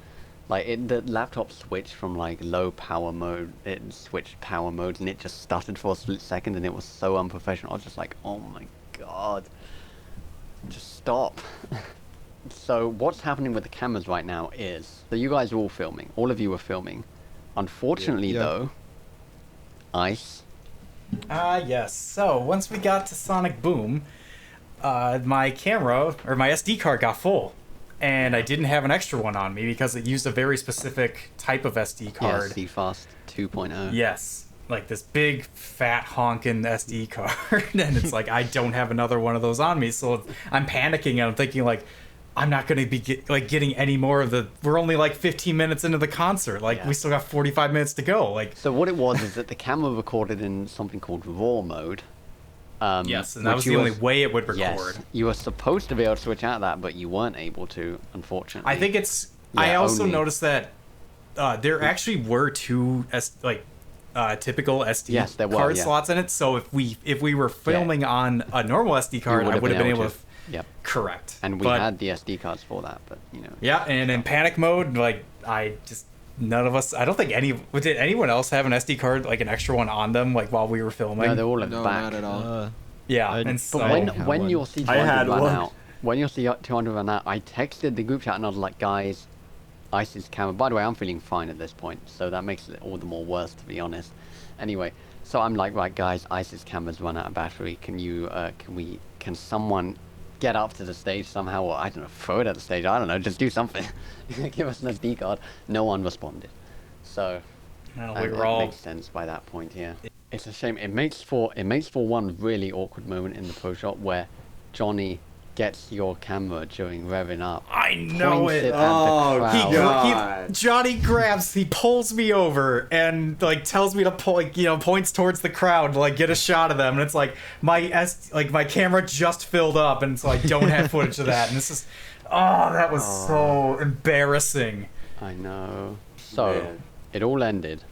Like, the laptop switched from, like, low power mode, it switched power modes, and it just stuttered for a split second, and it was so unprofessional. I was just like, oh my god. Just stop. So, what's happening with the cameras right now is, so you guys are all filming. All of you are filming. Unfortunately, though, Ice. Yes. So, once we got to Sonic Boom, my camera, or my SD card got full. And I didn't have an extra one on me because it used a very specific type of SD card. Yeah, CFast 2.0. Yes. Like this big, fat, honking SD card. And it's like, I don't have another one of those on me. So I'm panicking and I'm thinking, like, I'm not going to be getting any more of the... We're only like 15 minutes into the concert. Like, we still got 45 minutes to go. Like, so what it was is that the camera recorded in something called RAW mode. Yes, and that was the only way it would record. Yes, you were supposed to be able to switch out that, but you weren't able to, unfortunately. I think it's... I also noticed that there actually were two typical SD card slots in it. So if we were filming on a normal SD card, I would have been able to... Yep. Correct. And we had the SD cards for that, but, you know. Yeah, and in panic mode, like, none of us... I don't think did anyone else have an SD card, like an extra one on them, like, while we were filming? No, they're all in the back. Not at all. Yeah, and so... But when your C200 ran out, when your C200 ran out, I texted the group chat and I was like, guys, Ice's camera... By the way, I'm feeling fine at this point, so that makes it all the more worse, to be honest. Anyway, so I'm like, right, guys, Ice's camera's run out of battery. Can someone get up to the stage somehow, or I don't know, throw it at the stage, I don't know, just do something. Give us an SD card. No one responded. So we were all... makes sense by that point, yeah. It's a shame. It makes for one really awkward moment in the pro shot where Johnny gets your camera during revving up. I know points it. At the crowd. Johnny pulls me over and like tells me to pull, like, you know, points towards the crowd to like get a shot of them, and it's like my camera just filled up, and so I don't have footage of that, and this is, that was so embarrassing. I know. So it all ended.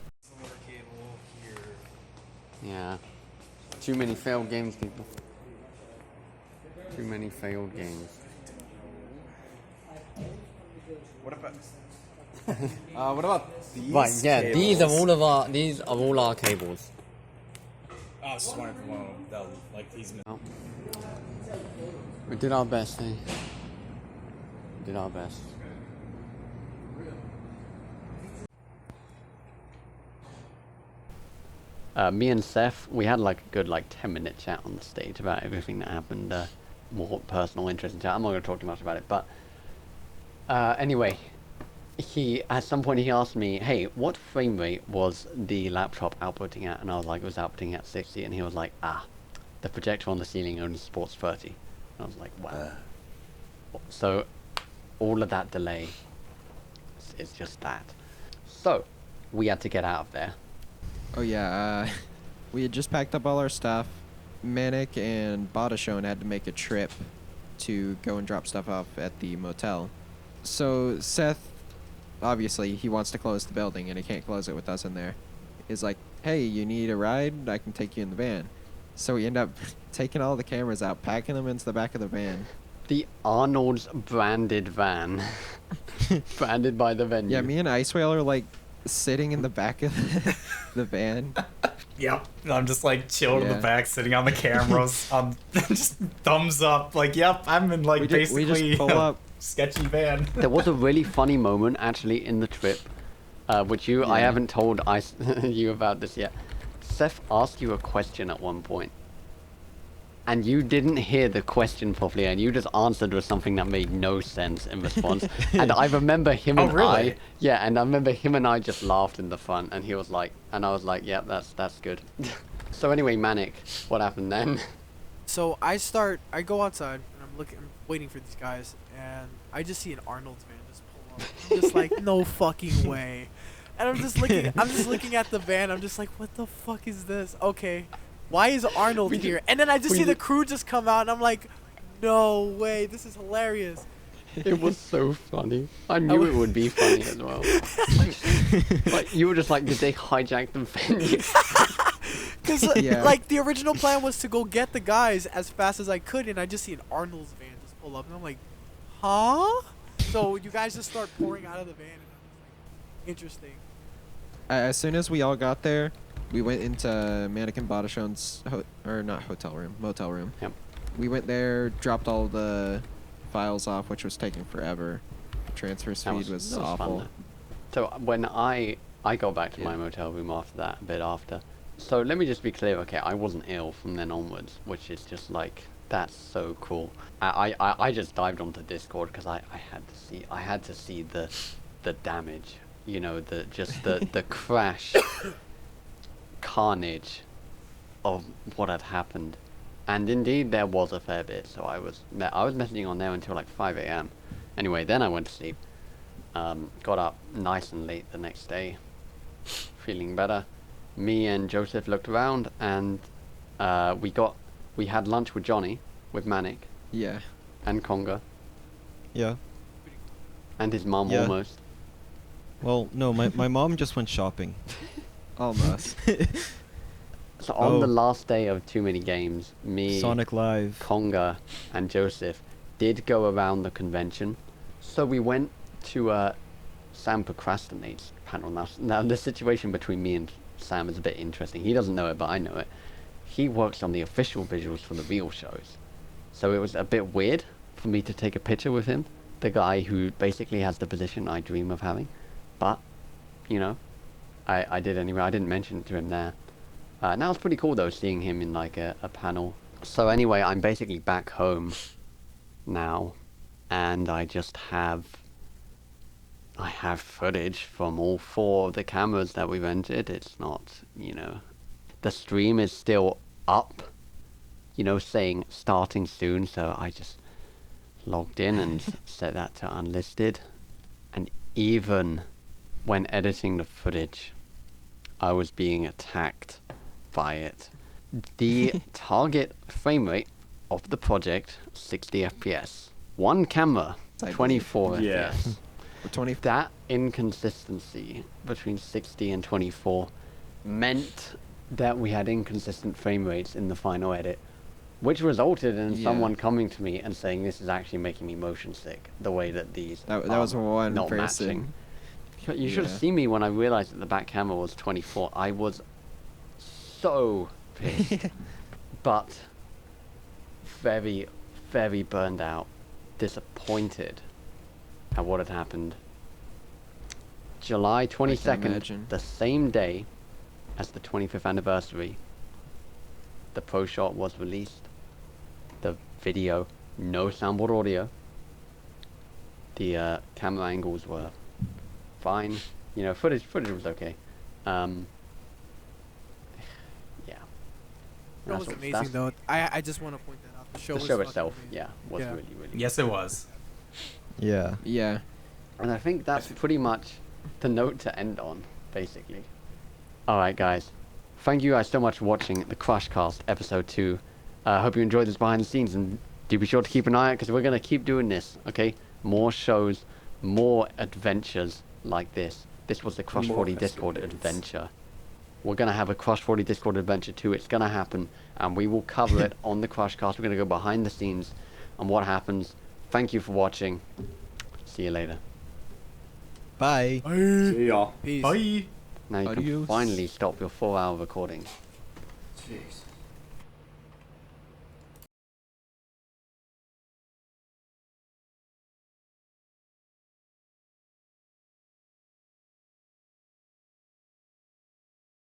Yeah. Too many failed games, people. Too many failed games. What about these? Right, yeah, cables? these are all our cables. I was just wondering if one of them, like these. We did our best, eh? We did our best. Me and Seth, we had like a good 10-minute chat on the stage about everything that happened. More personal, interesting chat. I'm not going to talk too much about it, but anyway, at some point he asked me, hey, what frame rate was the laptop outputting at? And I was like, it was outputting at 60, and he was like, the projector on the ceiling only supports 30. And I was like, wow. So all of that delay is just that. So we had to get out of there. Oh yeah, we had just packed up all our stuff. Manic and Bodashone had to make a trip to go and drop stuff off at the motel. So Seth, obviously, he wants to close the building and he can't close it with us in there. He's like, hey, you need a ride? I can take you in the van. So we end up taking all the cameras out, packing them into the back of the van. The Arnold's branded van. Branded by the venue. Yeah, me and IceWhale are like sitting in the back of the van. Yep, I'm just like chilled in the back, sitting on the cameras, just thumbs up, like, yep, I'm in like basically we just pull up. Sketchy van. There was a really funny moment actually in the trip, which I haven't told you about this yet. Seth asked you a question at one point, and you didn't hear the question properly, and you just answered with something that made no sense in response. And I remember him and I remember him and I just laughed in the front, and he was like, and I was like, yeah, that's good. So anyway, Manic, what happened then? So I go outside, and I'm waiting for these guys, and I just see an Arnold's van just pull up. I'm just like, no fucking way. And I'm just looking at the van, I'm just like, what the fuck is this? Okay. Why is Arnold here? And then I just see the crew just come out, and I'm like, no way, this is hilarious. It was so funny. I knew it would be funny as well. Like you were just like, did they hijack the venue? Because like the original plan was to go get the guys as fast as I could, and I just see an Arnold's van just pull up, and I'm like, huh? So you guys just start pouring out of the van, and I'm just like, interesting. As soon as we all got there, we went into Mannequin Badashon's motel room. Yep. We went there, dropped all the files off, which was taking forever. The transfer speed was awful. Fun, so when I got back to my motel room after that, a bit after. So let me just be clear, okay? I wasn't ill from then onwards, which is just like, that's so cool. I just dived onto Discord because I had to see the damage, you know, the crash, carnage of what had happened. And indeed, there was a fair bit. So I was messaging on there until like 5 a.m. Anyway, then I went to sleep. Got up nice and late the next day, feeling better. Me and Joseph looked around, and we had lunch with Johnny, with Manic. Yeah. And Conga. Yeah. And his mom almost. Well, no, my mom just went shopping. Almost. So on the last day of Too Many Games, me, Sonic Live, Conga, and Joseph did go around the convention. So we went to Sam Procrastinate's panel. Now the situation between me and Sam is a bit interesting. He doesn't know it, but I know it. He works on the official visuals for the real shows. So it was a bit weird for me to take a picture with him, the guy who basically has the position I dream of having. But, you know, I did anyway. I didn't mention it to him there. Now it's pretty cool though, seeing him in like a panel. So anyway, I'm basically back home now, and I have footage from all 4 of the cameras that we rented. It's not, you know, the stream is still up, you know, saying starting soon. So I just logged in and set that to unlisted. And even when editing the footage, I was being attacked by it. The target frame rate of the project, 60 FPS. One camera, 24 FPS. 20. That inconsistency between 60 and 24 meant that we had inconsistent frame rates in the final edit, which resulted in someone coming to me and saying, this is actually making me motion sick, the way that these that was one not person. matching. You should have seen me when I realized that the back camera was 24. I was so pissed, but very, very burned out, disappointed at what had happened. July 22nd, the same day as the 25th anniversary, the Pro Shot was released. The video, no soundboard audio. The camera angles were fine. You know, footage was okay. That was amazing though. I just want to point that out. The show itself, was really Yes, it was. Yeah. Yeah. And I think that's pretty much the note to end on, basically. Alright guys, thank you guys so much for watching the Crushcast episode 2. I hope you enjoyed this behind the scenes, and do be sure to keep an eye out, because we're going to keep doing this, okay? More shows, more adventures like this. This was the Crush 40 Discord adventure. We're going to have a Crush 40 Discord adventure too. It's going to happen, and we will cover it on the Crushcast. We're going to go behind the scenes on what happens. Thank you for watching. See you later. Bye. See y'all. Peace. Bye. Now you can finally stop your 4-hour recording. Jeez.